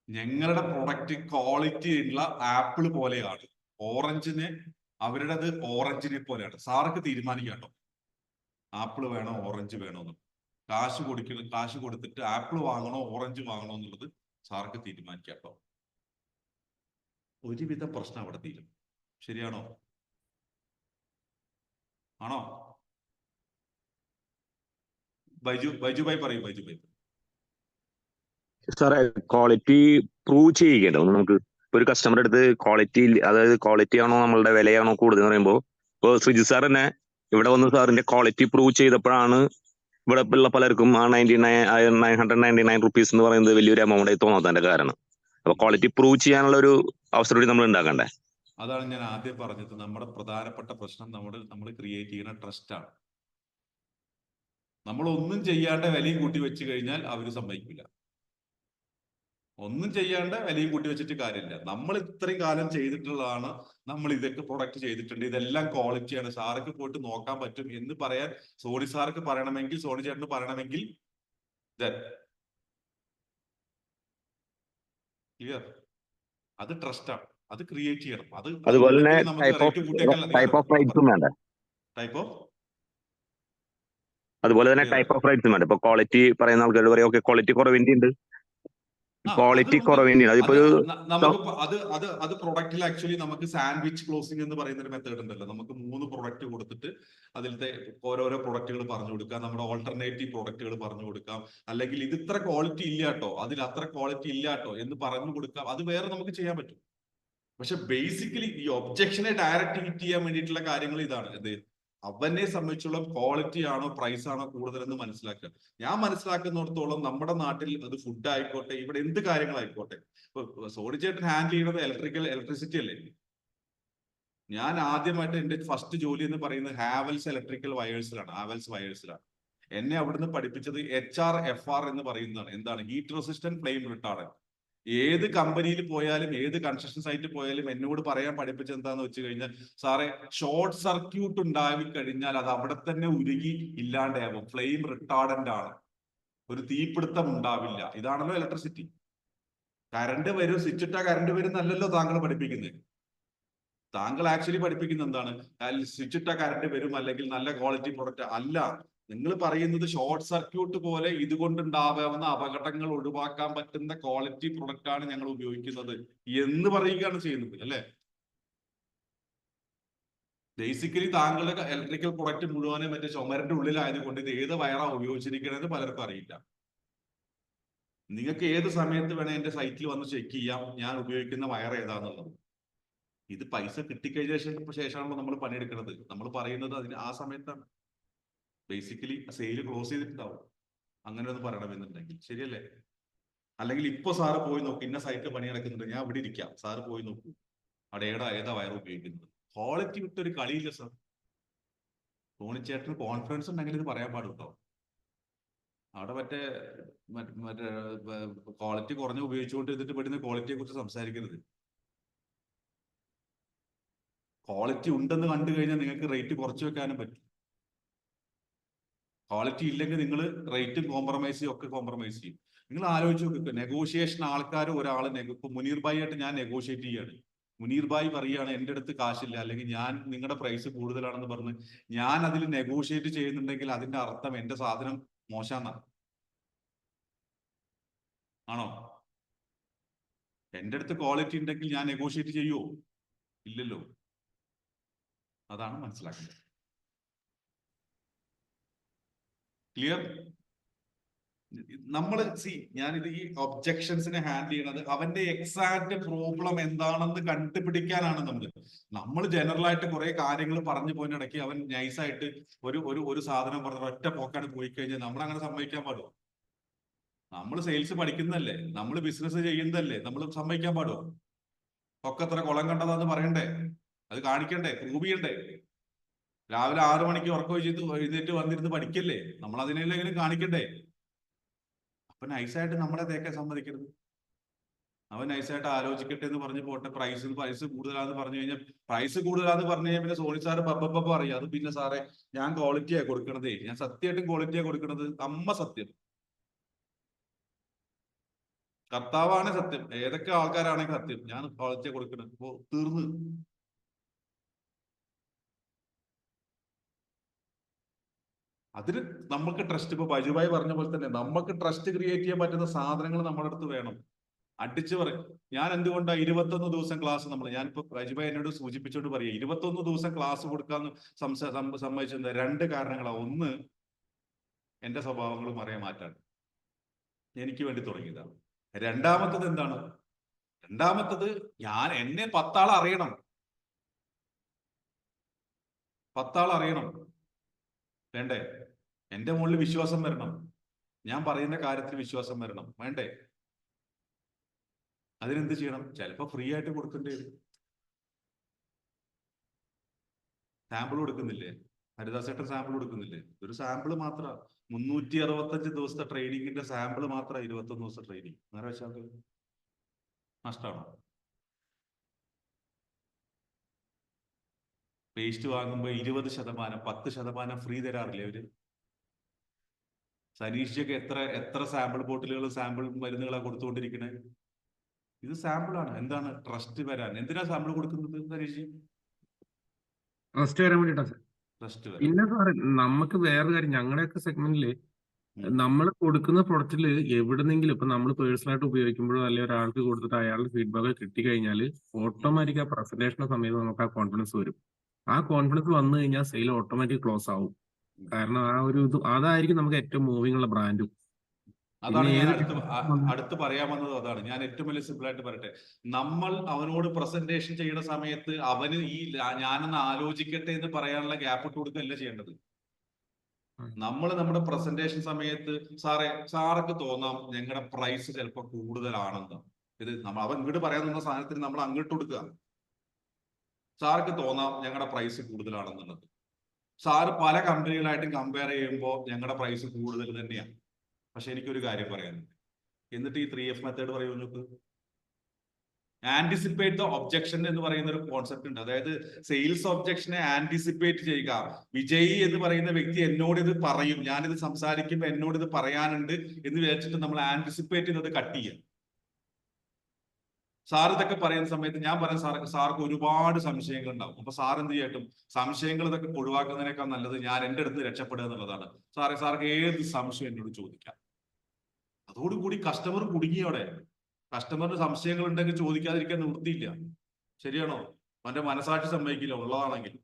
ഞങ്ങളുടെ പ്രൊഡക്റ്റ് ക്വാളിറ്റി ഉള്ള ആപ്പിൾ പോലെയാണ്, അവരുടേത് ഓറഞ്ചിനെ പോലെയാണ്. സാർക്ക് തീരുമാനിക്കാട്ടോ ആപ്പിൾ വേണോ ഓറഞ്ച് വേണോ എന്ന്. കാശ് കൊടുത്തിട്ട് ആപ്പിൾ വാങ്ങണോ ഓറഞ്ച് വാങ്ങണോ എന്നുള്ളത് സാർക്ക് തീരുമാനിക്കാട്ടോ. ഒരുവിധ പ്രശ്നം അവിടെ തീരും. ശരിയാണോ? ആണോ? ബൈജുബായി പറയൂ. ബൈജുബായി സാറേ, ക്വാളിറ്റി പ്രൂവ് ചെയ്യുകയല്ലോ നമുക്ക്. ഒരു കസ്റ്റമറുടെ അടുത്ത് ക്വാളിറ്റി, അതായത് ക്വാളിറ്റി ആണോ നമ്മളുടെ വിലയാണോ കൂടുതൽ എന്ന് പറയുമ്പോൾ, ഇപ്പോൾ സുജിത് സാർ തന്നെ ഇവിടെ വന്ന് സാറിന്റെ ക്വാളിറ്റി പ്രൂവ് ചെയ്തപ്പോഴാണ് ഇവിടെ ഉള്ള പലർക്കും ആ 999 റുപ്പീസ് എന്ന് പറയുന്നത് വലിയൊരു എമൗണ്ട് ആയി തോന്നാത്തതിന്റെ കാരണം. അപ്പൊ ക്വാളിറ്റി പ്രൂവ് ചെയ്യാനുള്ള ഒരു അവസരം കൂടി നമ്മൾ ഉണ്ടാക്കണ്ടേ? അതാണ് ഞാൻ ആദ്യം പറഞ്ഞത്. നമ്മുടെ പ്രധാനപ്പെട്ട പ്രശ്നം നമ്മൾ ക്രിയേറ്റ് ചെയ്യുന്ന ട്രസ്റ്റാണ്. നമ്മൾ ഒന്നും ചെയ്യാണ്ട് വിലയും കൂട്ടി വെച്ച് കഴിഞ്ഞാൽ അവര് സമ്മതിക്കില്ല. ഒന്നും ചെയ്യാണ്ട് വിലയും കൂട്ടി വെച്ചിട്ട് കാര്യമില്ല. നമ്മൾ ഇത്രയും കാലം ചെയ്തിട്ടുള്ളതാണ്, നമ്മൾ ഇതൊക്കെ പ്രൊഡക്റ്റ് ചെയ്തിട്ടുണ്ട്, ഇതെല്ലാം ക്വാളിറ്റിയാണ്, സാർക്ക് പോയിട്ട് നോക്കാൻ പറ്റും എന്ന് പറയാൻ സോണി സാർക്ക് പറയണമെങ്കിൽ, സോണി ചേട്ടന് പറയണമെങ്കിൽ ക്ലിയർ, അത് ട്രസ്റ്റാണ്, അത് ക്രിയേറ്റ് ചെയ്യണം. അതുപോലെ തന്നെ ടൈപ്പ് ഓഫ് റേറ്റ്സും വേണ്ട. അതുപോലെ തന്നെ ടൈപ്പ് ഓഫ് റേറ്റ്സും വേണ്ട. ഇപ്പൊ ക്വാളിറ്റി പറയുന്ന ആൾക്കാർ പറയും ഓക്കെ ക്വാളിറ്റി കുറവിന്റെ ഉണ്ട്, ക്വാളിറ്റി കുറവിന്റെ അതിപ്പോ അത് പ്രൊഡക്റ്റിൽ ആക്ച്വലി നമുക്ക് സാൻഡ്വിച്ച് ക്ലോസിംഗ് എന്ന് പറയുന്ന ഒരു മെത്തേഡ് ഉണ്ടല്ലോ. നമുക്ക് 3 പ്രൊഡക്റ്റ് കൊടുത്തിട്ട് അതിലത്തെ ഓരോരോ പ്രൊഡക്റ്റുകൾ പറഞ്ഞു കൊടുക്കാം, നമ്മുടെ ഓൾട്ടർനേറ്റീവ് പ്രൊഡക്റ്റുകൾ പറഞ്ഞു കൊടുക്കാം, അല്ലെങ്കിൽ ഇത് ഇത്ര ക്വാളിറ്റി ഇല്ലാട്ടോ, അതിൽ അത്ര ക്വാളിറ്റി ഇല്ലാട്ടോ എന്ന് പറഞ്ഞു കൊടുക്കാം. അത് വേറെ നമുക്ക് ചെയ്യാൻ പറ്റും. പക്ഷെ ബേസിക്കലി ഈ ഒബ്ജക്ഷനെ ഡയറക്റ്റ് ഹിറ്റ് ചെയ്യാൻ വേണ്ടിയിട്ടുള്ള കാര്യങ്ങൾ ഇതാണ്. അവനെ സംബന്ധിച്ചുള്ള ക്വാളിറ്റി ആണോ പ്രൈസ് ആണോ കൂടുതലെന്ന് മനസ്സിലാക്കുക. ഞാൻ മനസ്സിലാക്കുന്നിടത്തോളം നമ്മുടെ നാട്ടിൽ അത് ഫുഡ് ആയിക്കോട്ടെ, ഇവിടെ എന്ത് കാര്യങ്ങളായിക്കോട്ടെ, ഇപ്പൊ സോണി ചേട്ടൻ ഹാൻഡിൽ ചെയ്യുന്നത് ഇലക്ട്രിസിറ്റി അല്ലേ. ഞാൻ ആദ്യമായിട്ട് എന്റെ ഫസ്റ്റ് ജോലി എന്ന് പറയുന്നത് ഹാവൽസ് ഇലക്ട്രിക്കൽ വയേഴ്സിലാണ്. എന്നെ അവിടുന്ന് പഠിപ്പിച്ചത് HRFR എന്ന് പറയുന്നതാണ്. എന്താണ്? Heat resistant flame retardant. ഏത് കമ്പനിയിൽ പോയാലും, ഏത് കൺസ്ട്രക്ഷൻ സൈറ്റിൽ പോയാലും എന്നോട് പറയാൻ പഠിപ്പിച്ചത് എന്താന്ന് വെച്ച് കഴിഞ്ഞാൽ, സാറേ ഷോർട്ട് സർക്യൂട്ട് ഉണ്ടായി കഴിഞ്ഞാൽ അത് അവിടെ തന്നെ ഉരുകി ഇല്ലാണ്ടാവും, ഫ്ലെയിം റിട്ടാർഡന്റ് ആണ്, ഒരു തീപിടുത്തം ഉണ്ടാവില്ല. ഇതാണല്ലോ ഇലക്ട്രിസിറ്റി. കറണ്ട് വരും, സ്വിച്ച് ഇട്ടാ കറണ്ട് വരും എന്നല്ലല്ലോ താങ്കൾ പഠിപ്പിക്കുന്നത്. താങ്കൾ ആക്ച്വലി പഠിപ്പിക്കുന്നത് എന്താണ്? സ്വിച്ച് ഇട്ടാ കറണ്ട് വരും അല്ലെങ്കിൽ നല്ല ക്വാളിറ്റി പ്രൊഡക്റ്റ് അല്ല. നിങ്ങൾ പറയുന്നത് ഷോർട്ട് സർക്യൂട്ട് പോലെ ഇതുകൊണ്ടുണ്ടാവാവുന്ന അപകടങ്ങൾ ഒഴിവാക്കാൻ പറ്റുന്ന ക്വാളിറ്റി പ്രൊഡക്റ്റ് ആണ് ഞങ്ങൾ ഉപയോഗിക്കുന്നത് എന്ന് പറയുകയാണ് ചെയ്യുന്നത് അല്ലെ. ബേസിക്കലി താങ്കളുടെ ഇലക്ട്രിക്കൽ പ്രൊഡക്റ്റ് മുഴുവനും മറ്റേ ചുമരിന്റെ ഉള്ളിലായതുകൊണ്ട് ഇത് ഏത് വയറാ ഉപയോഗിച്ചിരിക്കണമെന്ന് പലർക്കും അറിയില്ല. നിങ്ങൾക്ക് ഏത് സമയത്ത് വേണേ എന്റെ സൈറ്റിൽ വന്ന് ചെക്ക് ചെയ്യാം ഞാൻ ഉപയോഗിക്കുന്ന വയർ ഏതാന്നുള്ളത്. ഇത് പൈസ കിട്ടിക്കഴിഞ്ഞ ശേഷമാണല്ലോ നമ്മൾ പണിയെടുക്കുന്നത്. നമ്മൾ പറയുന്നത് അതിന് ആ സമയത്താണ്. ബേസിക്കലി സെയിൽ ക്ലോസ് ചെയ്തിട്ടുണ്ടാവും, അങ്ങനെ ഒന്ന് പറയണമെന്നുണ്ടെങ്കിൽ. ശരിയല്ലേ? അല്ലെങ്കിൽ ഇപ്പൊ സാറ് പോയി നോക്കും, ഇന്ന സൈറ്റിൽ പണി നടക്കുന്നുണ്ട്, ഞാൻ ഇവിടെ ഇരിക്കാം, സാറ് പോയി നോക്കൂ അവിടെ ഏതാ വയർ ഉപയോഗിക്കുന്നത്. ക്വാളിറ്റി വിട്ടൊരു കളിയില്ല സാർ. ടോണിച്ചേട്ടന് കോൺഫിഡൻസ് ഉണ്ടെങ്കിൽ ഇത് പറയാൻ പാടുണ്ടോ? അവിടെ മറ്റേ ക്വാളിറ്റി കുറഞ്ഞ ഉപയോഗിച്ചുകൊണ്ട് ഇതിട്ട് പെടുന്ന ക്വാളിറ്റിയെ കുറിച്ച് സംസാരിക്കരുത്. ക്വാളിറ്റി ഉണ്ടെന്ന് കണ്ടു കഴിഞ്ഞാൽ നിങ്ങൾക്ക് റേറ്റ് കുറച്ച് വെക്കാനും പറ്റും. ക്വാളിറ്റി ഇല്ലെങ്കിൽ നിങ്ങൾ റേറ്റും കോംപ്രമൈസ് ചെയ്യും, ഒക്കെ കോംപ്രമൈസ് ചെയ്യും. നിങ്ങൾ ആലോചിച്ച് നോക്കുക, നെഗോഷിയേഷൻ ആൾക്കാർ ഒരാൾ ഇപ്പൊ മുനീർ ഭായി ആയിട്ട് ഞാൻ നെഗോഷിയേറ്റ് ചെയ്യാണ്. മുനീർ ഭായി പറയുകയാണ് എൻ്റെ അടുത്ത് കാശില്ല, അല്ലെങ്കിൽ ഞാൻ നിങ്ങളുടെ പ്രൈസ് കൂടുതലാണെന്ന് പറഞ്ഞ് ഞാൻ അതിൽ നെഗോഷിയേറ്റ് ചെയ്യുന്നുണ്ടെങ്കിൽ അതിന്റെ അർത്ഥം എൻ്റെ സാധനം മോശമെന്നാണ്. ആണോ? എൻ്റെ അടുത്ത് ക്വാളിറ്റി ഉണ്ടെങ്കിൽ ഞാൻ നെഗോഷിയേറ്റ് ചെയ്യുമോ? ഇല്ലല്ലോ. അതാണ് മനസ്സിലാക്കുന്നത്. ക്ലിയർ? നമ്മൾ ഞാനിത് ഈ ഒബ്ജക്ഷൻസിനെ ഹാൻഡിൽ ചെയ്യണത് അവന്റെ എക്സാക്ട് പ്രോബ്ലം എന്താണെന്ന് കണ്ടുപിടിക്കാനാണ്. നമ്മൾ ജനറൽ ആയിട്ട് കുറെ കാര്യങ്ങൾ പറഞ്ഞു പോയിന് ഇടയ്ക്ക് അവൻ നൈസായിട്ട് ഒരു സാധനം പറഞ്ഞ ഒറ്റ പോക്കാണ് പോയി കഴിഞ്ഞാൽ നമ്മൾ അങ്ങനെ സമ്മതിക്കാൻ പാടുമോ? നമ്മൾ സെയിൽസ് പഠിക്കുന്നതല്ലേ, നമ്മൾ ബിസിനസ് ചെയ്യുന്നതല്ലേ, നമ്മൾ സമ്മതിക്കാൻ പാടുമോ? ഒക്കെ എത്ര കുളം കണ്ടതാന്ന് പറയണ്ടേ, അത് കാണിക്കണ്ടേ, പ്രൂവ് ചെയ്യണ്ടേ? രാവിലെ 6 മണിക്ക് ഉറക്കം ചെയ്ത് എഴുന്നേറ്റ് വന്നിരുന്ന് പഠിക്കല്ലേ, നമ്മൾ അതിനെങ്കിലും കാണിക്കണ്ടേ? അപ്പൊ നൈസായിട്ട് നമ്മളെ തേക്കാൻ സമ്മതിക്കരുത്. അവൻ നൈസായിട്ട് ആലോചിക്കട്ടെ എന്ന് പറഞ്ഞ് പോട്ടെ. പ്രൈസ് കൂടുതലാന്ന് പറഞ്ഞു കഴിഞ്ഞാൽ പിന്നെ സോണി സാറ് പപ്പ അറിയാം. അത് പിന്നെ സാറേ ഞാൻ ക്വാളിറ്റിയാ കൊടുക്കണതേ, ഞാൻ സത്യമായിട്ടും ക്വാളിറ്റിയാ കൊടുക്കണത്. അമ്മ സത്യം, കർത്താവാണ് സത്യം, ഏതൊക്കെ ആൾക്കാരാണെങ്കിൽ സത്യം, ഞാൻ ക്വാളിറ്റിയാ കൊടുക്കണത്. ഇപ്പോ തീർന്ന്. അതിന് നമുക്ക് ട്രസ്റ്റ്, ഇപ്പൊ ബൈജുബായി പറഞ്ഞ പോലെ തന്നെ നമുക്ക് ട്രസ്റ്റ് ക്രിയേറ്റ് ചെയ്യാൻ പറ്റുന്ന സാധനങ്ങൾ നമ്മുടെ അടുത്ത് വേണം. അടിച്ചു പറയും. ഞാൻ എന്തുകൊണ്ടാ 21 ദിവസം ക്ലാസ് ഞാനിപ്പോ ബൈജുബായി എന്നോട് സൂചിപ്പിച്ചോണ്ട് പറയാം, 21 ദിവസം ക്ലാസ് കൊടുക്കാന്ന് സമ്മതിച്ചത് 2 കാരണങ്ങളാണ്. ഒന്ന്, എന്റെ സ്വഭാവങ്ങൾ മാറ്റാണ് എനിക്ക് വേണ്ടി തുടങ്ങിയതാണ്. രണ്ടാമത്തത് എന്താണ്? എന്നെ 10 ആൾ അറിയണം. 10 ആൾ അറിയണം വേണ്ടേ? എന്റെ മുകളിൽ വിശ്വാസം വരണം, ഞാൻ പറയുന്ന കാര്യത്തിൽ വിശ്വാസം വരണം വേണ്ടേ? അതിനെന്ത് ചെയ്യണം? ചിലപ്പോ ഫ്രീ ആയിട്ട് കൊടുക്കേണ്ടി വരും. സാമ്പിൾ കൊടുക്കുന്നില്ലേ? ഹരിദാസേട്ടൻ സാമ്പിൾ കൊടുക്കുന്നില്ലേ? ഒരു സാമ്പിൾ മാത്രം 365 ദിവസത്തെ ട്രെയിനിങ്ങിന്റെ സാമ്പിൾ മാത്രം 21 ദിവസം ട്രെയിനിങ്. അങ്ങനെ വെച്ചാൽ നഷ്ടമാണോ? പേസ്റ്റ് വാങ്ങുമ്പോൾ 20%, 10% ഫ്രീ തരാറില്ലേ അവര്? സനീഷൊക്കെ എത്ര സാമ്പിൾ ബോട്ടിലുകൾ, സാമ്പിൾ മരുന്നുകളാണ് കൊടുത്തുകൊണ്ടിരിക്കണേ? ഇത് സാമ്പിളാണ്. എന്താണ്? ട്രസ്റ്റ് വരാൻ. എന്തിനാ സാമ്പിൾ കൊടുക്കുന്നത് സനീഷ്? ട്രസ്റ്റ് വരാൻ വേണ്ടിട്ടാ സാർ. ട്രസ്റ്റ് വരാൻ. പിന്നെ സാറേ നമുക്ക് വേറൊരു കാര്യം, ഞങ്ങളുടെയൊക്കെ സെഗ്മെന്റില് നമ്മൾ കൊടുക്കുന്ന പ്രൊഡക്റ്റിൽ എവിടെന്നെങ്കിലും ഇപ്പൊ നമ്മൾ പേഴ്സണലായിട്ട് ഉപയോഗിക്കുമ്പോഴോ അല്ലെങ്കിൽ ഒരാൾക്ക് കൊടുത്തിട്ട് അയാളുടെ ഫീഡ്ബാക്ക് കിട്ടിക്കഴിഞ്ഞാൽ ഓട്ടോമാറ്റിക് ആ പ്രസന്റേഷന്റെ സമയത്ത് നമുക്ക് ആ കോൺഫിഡൻസ് വരും. ആ കോൺഫിഡൻസ് വന്നു കഴിഞ്ഞാൽ സെയിൽ ഓട്ടോമാറ്റിക് ക്ലോസ് ആവും. കാരണം ആ ഒരു അതായിരിക്കും നമുക്ക് ഏറ്റവും മൂവിങ് ഉള്ള ബ്രാൻഡും. അതാണ് ഞാൻ അടുത്ത് പറയാൻ വന്നത്. അതാണ് ഞാൻ ഏറ്റവും വലിയ സിമ്പിൾ ആയിട്ട് പറയട്ടെ. നമ്മൾ അവനോട് പ്രസന്റേഷൻ ചെയ്യുന്ന സമയത്ത് അവന് ഞാനൊന്ന് ആലോചിക്കട്ടെ എന്ന് പറയാനുള്ള ഗ്യാപ്പ് ഇട്ട് കൊടുക്കുകയല്ല ചെയ്യേണ്ടത്. നമ്മൾ നമ്മുടെ പ്രസന്റേഷൻ സമയത്ത് സാർക്ക് തോന്നാം ഞങ്ങളുടെ പ്രൈസ് ചിലപ്പോൾ കൂടുതലാണെന്ന്. ഇത് അവൻ ഇങ്ങോട്ട് പറയാൻ തന്ന സാധനത്തിന് നമ്മൾ അങ്ങോട്ട് കൊടുക്കുക. സാർക്ക് തോന്നാം ഞങ്ങളുടെ പ്രൈസ് കൂടുതലാണെന്നുള്ളത്. സാറ് പല കമ്പനികളായിട്ടും കമ്പയർ ചെയ്യുമ്പോൾ ഞങ്ങളുടെ പ്രൈസ് കൂടുതൽ തന്നെയാണ്. പക്ഷെ എനിക്കൊരു കാര്യം പറയാനുണ്ട്. എന്നിട്ട് ഈ 3F മെത്തേഡ് പറയുമോ നോക്ക്. ആന്റിസിപ്പേറ്റ് ദ ഒബ്ജക്ഷൻ എന്ന് പറയുന്ന ഒരു കോൺസെപ്റ്റ് ഉണ്ട്. അതായത് സെയിൽസ് ഒബ്ജക്ഷനെ ആന്റിസിപ്പേറ്റ് ചെയ്യുക. വിജയി എന്ന് പറയുന്ന വ്യക്തി എന്നോട് ഇത് പറയും, ഞാനിത് സംസാരിക്കുമ്പോൾ എന്നോട് ഇത് പറയാനുണ്ട് എന്ന് വിചാരിച്ചിട്ട് നമ്മൾ ആന്റിസിപ്പേറ്റ് ചെയ്യുന്നത് കട്ട് ചെയ്യുക. സാർ ഇതൊക്കെ പറയുന്ന സമയത്ത് ഞാൻ പറയുന്ന സാർക്ക് ഒരുപാട് സംശയങ്ങൾ ഉണ്ടാവും. അപ്പൊ സാർ എന്ത് ചെയ്യട്ടും സംശയങ്ങൾ ഇതൊക്കെ ഒഴിവാക്കുന്നതിനേക്കാൾ നല്ലത് ഞാൻ എൻ്റെ അടുത്ത് രക്ഷപ്പെടുക എന്നുള്ളതാണ്. സാർക്ക് ഏത് സംശയം എന്നോട് ചോദിക്കാം. അതോടുകൂടി കസ്റ്റമർ കുടുങ്ങിയോടെ. കസ്റ്റമറിന് സംശയങ്ങൾ ഉണ്ടെങ്കിൽ ചോദിക്കാതിരിക്കാൻ നിവൃത്തിയില്ല. ശരിയാണോ? അവന്റെ മനസാക്ഷി സമ്മതിക്കില്ല ഉള്ളതാണെങ്കിൽ.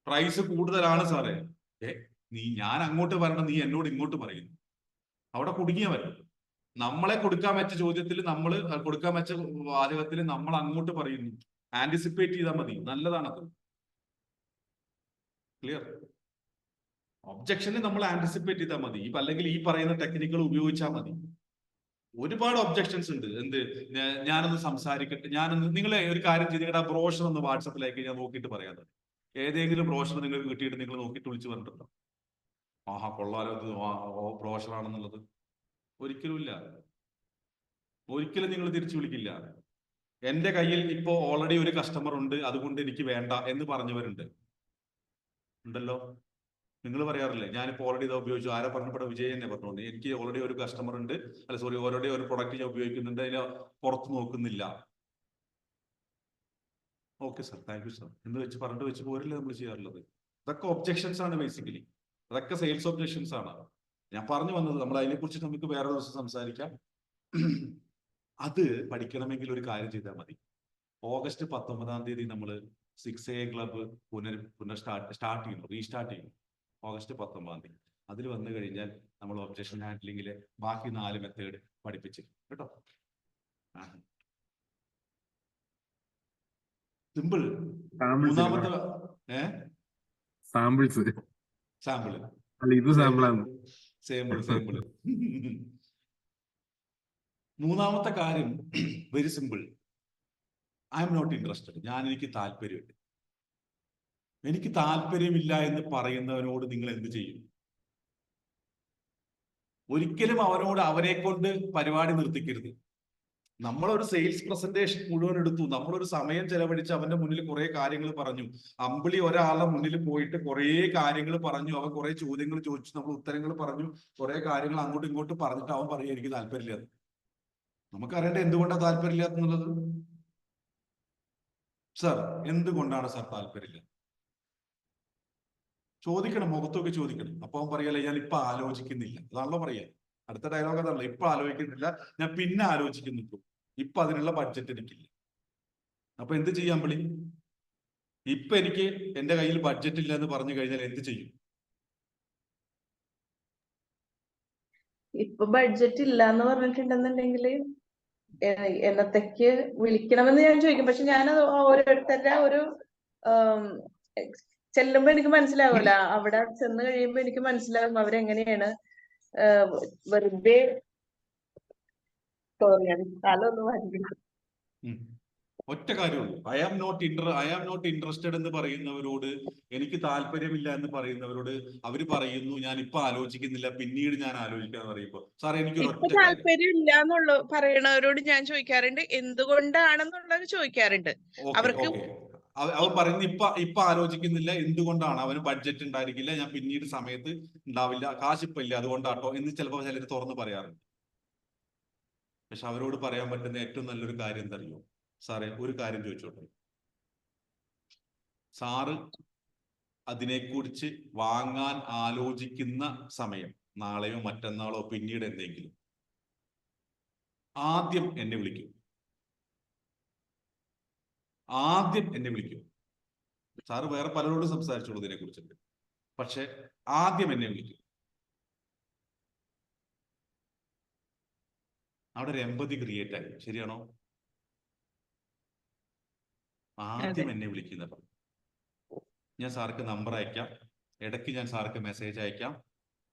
പ്രൈസ് കൂടുതലാണ് സാറേ, ഞാൻ അങ്ങോട്ട് പറയണം, നീ എന്നോട് ഇങ്ങോട്ട് പറയുന്നു. അവിടെ കുടുങ്ങിയവൻ. നമ്മളെ കൊടുക്കാൻ വെച്ച ചോദ്യത്തിൽ നമ്മൾ കൊടുക്കാൻ വെച്ച വാചകത്തിൽ നമ്മൾ അങ്ങോട്ട് പറയുന്നു. ആന്റിസിപ്പേറ്റ് ചെയ്താൽ മതി, നല്ലതാണത്. ക്ലിയർ? ഒബ്ജക്ഷന് നമ്മൾ ആന്റിസിപ്പേറ്റ് ചെയ്താൽ മതി. അല്ലെങ്കിൽ ഈ പറയുന്ന ടെക്നിക്കുകൾ ഉപയോഗിച്ചാൽ മതി. ഒരുപാട് ഒബ്ജക്ഷൻസ് ഉണ്ട്. ഞാനൊന്ന് സംസാരിക്കട്ടെ, നിങ്ങളെ ഒരു കാര്യം ചെയ്ത് നിങ്ങളുടെ ആ ബ്രോഷർ ഒന്ന് വാട്സപ്പിലേക്ക് ഞാൻ നോക്കിയിട്ട് പറയാം. ഏതെങ്കിലും ബ്രോഷർ നിങ്ങൾക്ക് കിട്ടിയിട്ട് നിങ്ങൾ നോക്കിയിട്ട് വിളിച്ച് പറഞ്ഞിട്ടുണ്ടോ? ആഹാ കൊള്ളാലോ ഇത് ബ്രോഷറാണെന്നുള്ളത്? ഒരിക്കലും ഇല്ല. ഒരിക്കലും നിങ്ങൾ തിരിച്ചു വിളിക്കില്ല. എന്റെ കയ്യിൽ ഇപ്പോ ഓൾറെഡി ഒരു കസ്റ്റമർ ഉണ്ട്, അതുകൊണ്ട് എനിക്ക് വേണ്ട എന്ന് പറഞ്ഞവരുണ്ട്, ഉണ്ടല്ലോ. നിങ്ങൾ പറയാറില്ലേ ഞാനിപ്പോ ഓൾറെഡി ഇത് ഉപയോഗിച്ചു? ആരാ പറഞ്ഞപ്പോൾ? വിജയ് തന്നെ പറഞ്ഞോണ്ട് എനിക്ക് ഓൾറെഡി ഒരു കസ്റ്റമർ ഉണ്ട്, ഓൾറെഡി ഒരു പ്രൊഡക്റ്റ് ഞാൻ ഉപയോഗിക്കുന്നുണ്ട്, അതിന് പുറത്ത് നോക്കുന്നില്ല. Okay sir, thank you sir എന്ന് വെച്ച് പറഞ്ഞിട്ട് വെച്ച് പോരല്ലേ നമ്മൾ ചെയ്യാറുള്ളത്? അതൊക്കെ ഒബ്ജക്ഷൻസ് ആണ് ബേസിക്കലി. അതൊക്കെ സെയിൽസ് ഒബ്ജക്ഷൻസ് ആണ്. ഞാൻ പറഞ്ഞു വന്നത് നമ്മൾ അതിനെ കുറിച്ച് നമുക്ക് വേറെ ദിവസം സംസാരിക്കാം. അത് പഠിക്കണമെങ്കിൽ ഒരു കാര്യം ചെയ്താൽ മതി. ഓഗസ്റ്റ് 19 നമ്മൾ 6A ക്ലബ്ബ് സ്റ്റാർട്ട് ചെയ്യുന്നു, റീസ്റ്റാർട്ട് ചെയ്യുന്നു. ഓഗസ്റ്റ് 19 അതിൽ വന്നു കഴിഞ്ഞാൽ നമ്മൾ ഒബ്ജക്ഷൻ ഹാൻഡ്ലിങ്ങിലെ ബാക്കി 4 മെത്തേഡ് പഠിപ്പിച്ചു കേട്ടോ. സിമ്പിൾ. മൂന്നാമത്തെ സാമ്പിൾസ്. സാമ്പിള് അല്ല, ഇത് സാമ്പിളാണ്. സാമ്പിള്. മൂന്നാമത്തെ കാര്യം very simple. I am not interested. എനിക്ക് താല്പര്യമില്ല. എനിക്ക് താല്പര്യമില്ല എന്ന് പറയുന്നവനോട് നിങ്ങൾ എന്ത് ചെയ്യും? ഒരിക്കലും അവനെ കൊണ്ട് പരിപാടി നിർത്തിക്കരുത്. നമ്മളൊരു സെയിൽസ് പ്രസന്റേഷൻ മുഴുവൻ എടുത്തു, നമ്മളൊരു സമയം ചെലവഴിച്ച് അവന്റെ മുന്നിൽ കുറെ കാര്യങ്ങൾ പറഞ്ഞു. അമ്പിളി ഒരാളുടെ മുന്നിൽ പോയിട്ട് കുറെ കാര്യങ്ങൾ പറഞ്ഞു, അവൻ കുറെ ചോദ്യങ്ങൾ ചോദിച്ചു, നമ്മൾ ഉത്തരങ്ങൾ പറഞ്ഞു, കുറെ കാര്യങ്ങൾ അങ്ങോട്ടും ഇങ്ങോട്ടും പറഞ്ഞിട്ട് അവൻ പറയും എനിക്ക് താല്പര്യമില്ലാത്ത. നമുക്കറിയേണ്ട എന്തുകൊണ്ടാണ് താല്പര്യമില്ലാത്തുള്ളത്. സർ എന്തുകൊണ്ടാണ് സർ താല്പര്യമില്ല? ചോദിക്കണം, മുഖത്തൊക്കെ ചോദിക്കണം. അപ്പൊ അവൻ പറയല്ലേ ഞാൻ ഇപ്പൊ ആലോചിക്കുന്നില്ല. അതാണല്ലോ പറയാ. അടുത്ത ഡയലോഗ് അതാണല്ലോ, ഇപ്പൊ ആലോചിക്കുന്നില്ല, ഞാൻ പിന്നെ ആലോചിക്കുന്നുള്ളൂ, ഇപ്പൊ അതിനുള്ള ബഡ്ജറ്റ് എനിക്കില്ല. അപ്പൊ എന്ത് ചെയ്യാൻ വിളി? ഇപ്പൊ എനിക്ക് എന്റെ കയ്യിൽ ബഡ്ജറ്റ് ഇല്ല എന്ന് പറഞ്ഞു കഴിഞ്ഞാൽ എന്ത് ചെയ്യും? ഇപ്പൊ ബഡ്ജറ്റ് ഇല്ല എന്ന് പറഞ്ഞിട്ടുണ്ടെന്നുണ്ടെങ്കിൽ എന്നത്തേക്ക് വിളിക്കണമെന്ന് ഞാൻ ചോദിക്കും. പക്ഷെ ഞാൻ ഓരോരുത്തരുടെ ഒരു ചെല്ലുമ്പോ എനിക്ക് മനസ്സിലാവില്ല. അവിടെ ചെന്ന് കഴിയുമ്പോ എനിക്ക് മനസ്സിലാകും അവരെങ്ങനെയാണ് വെറുതെ സ്ഥലമൊന്നും വാങ്ങിക്കുന്നത്. ഒറ്റ കാര്യമുള്ളൂ, ഐ ആം നോട്ട് ഇൻട്രസ്റ്റഡ് എന്ന് പറയുന്നവരോട്, എനിക്ക് താല്പര്യമില്ല എന്ന് പറയുന്നവരോട് അവര് പറയുന്നു ഞാൻ ഇപ്പൊ ആലോചിക്കുന്നില്ല, പിന്നീട് ഞാൻ ആലോചിക്കാന്ന് പറയുമ്പോ സാറേ എനിക്കൊരു ഇപ്പൊ താല്പര്യം ഇല്ല എന്നുള്ള പറയണവരോട് ഞാൻ ചോദിക്കാറുണ്ട് എന്തുകൊണ്ടാണെന്നുള്ളത് ചോദിക്കാറുണ്ട്. അവർക്ക് അവൻ പറയുന്നത് ഇപ്പൊ ആലോചിക്കുന്നില്ല, എന്തുകൊണ്ടാണ്? അവന് ബഡ്ജറ്റ് ഉണ്ടായിരിക്കില്ല, ഞാൻ പിന്നീട് സമയത്ത് ഉണ്ടാവില്ല, കാശിപ്പ ഇല്ല, അതുകൊണ്ടാട്ടോ എന്ന് ചിലപ്പോൾ ചിലർ തുറന്ന് പറയാറുണ്ട്. പക്ഷെ അവരോട് പറയാൻ പറ്റുന്ന ഏറ്റവും നല്ലൊരു കാര്യം എന്തറിയോ? സാറേ ഒരു കാര്യം ചോദിച്ചോട്ടെ, സാറ് അതിനെക്കുറിച്ച് വാങ്ങാൻ ആലോചിക്കുന്ന സമയം, നാളെയോ മറ്റന്നാളോ പിന്നീട് എന്തെങ്കിലും, ആദ്യം എന്നെ വിളിക്കും. സാറ് വേറെ പലരോടും സംസാരിച്ചോളൂ ഇതിനെ കുറിച്ചിട്ട്, പക്ഷെ ആദ്യം എന്നെ വിളിക്കും. അവിടെ ഒരു എമ്പതി ക്രിയേറ്റ് ആയി. ശരിയാണോ? ആദ്യം എന്നെ വിളിക്കുന്നത്. ഞാൻ സാർക്ക് നമ്പർ അയക്കാം, ഇടയ്ക്ക് ഞാൻ സാർക്ക് മെസ്സേജ് അയക്കാം,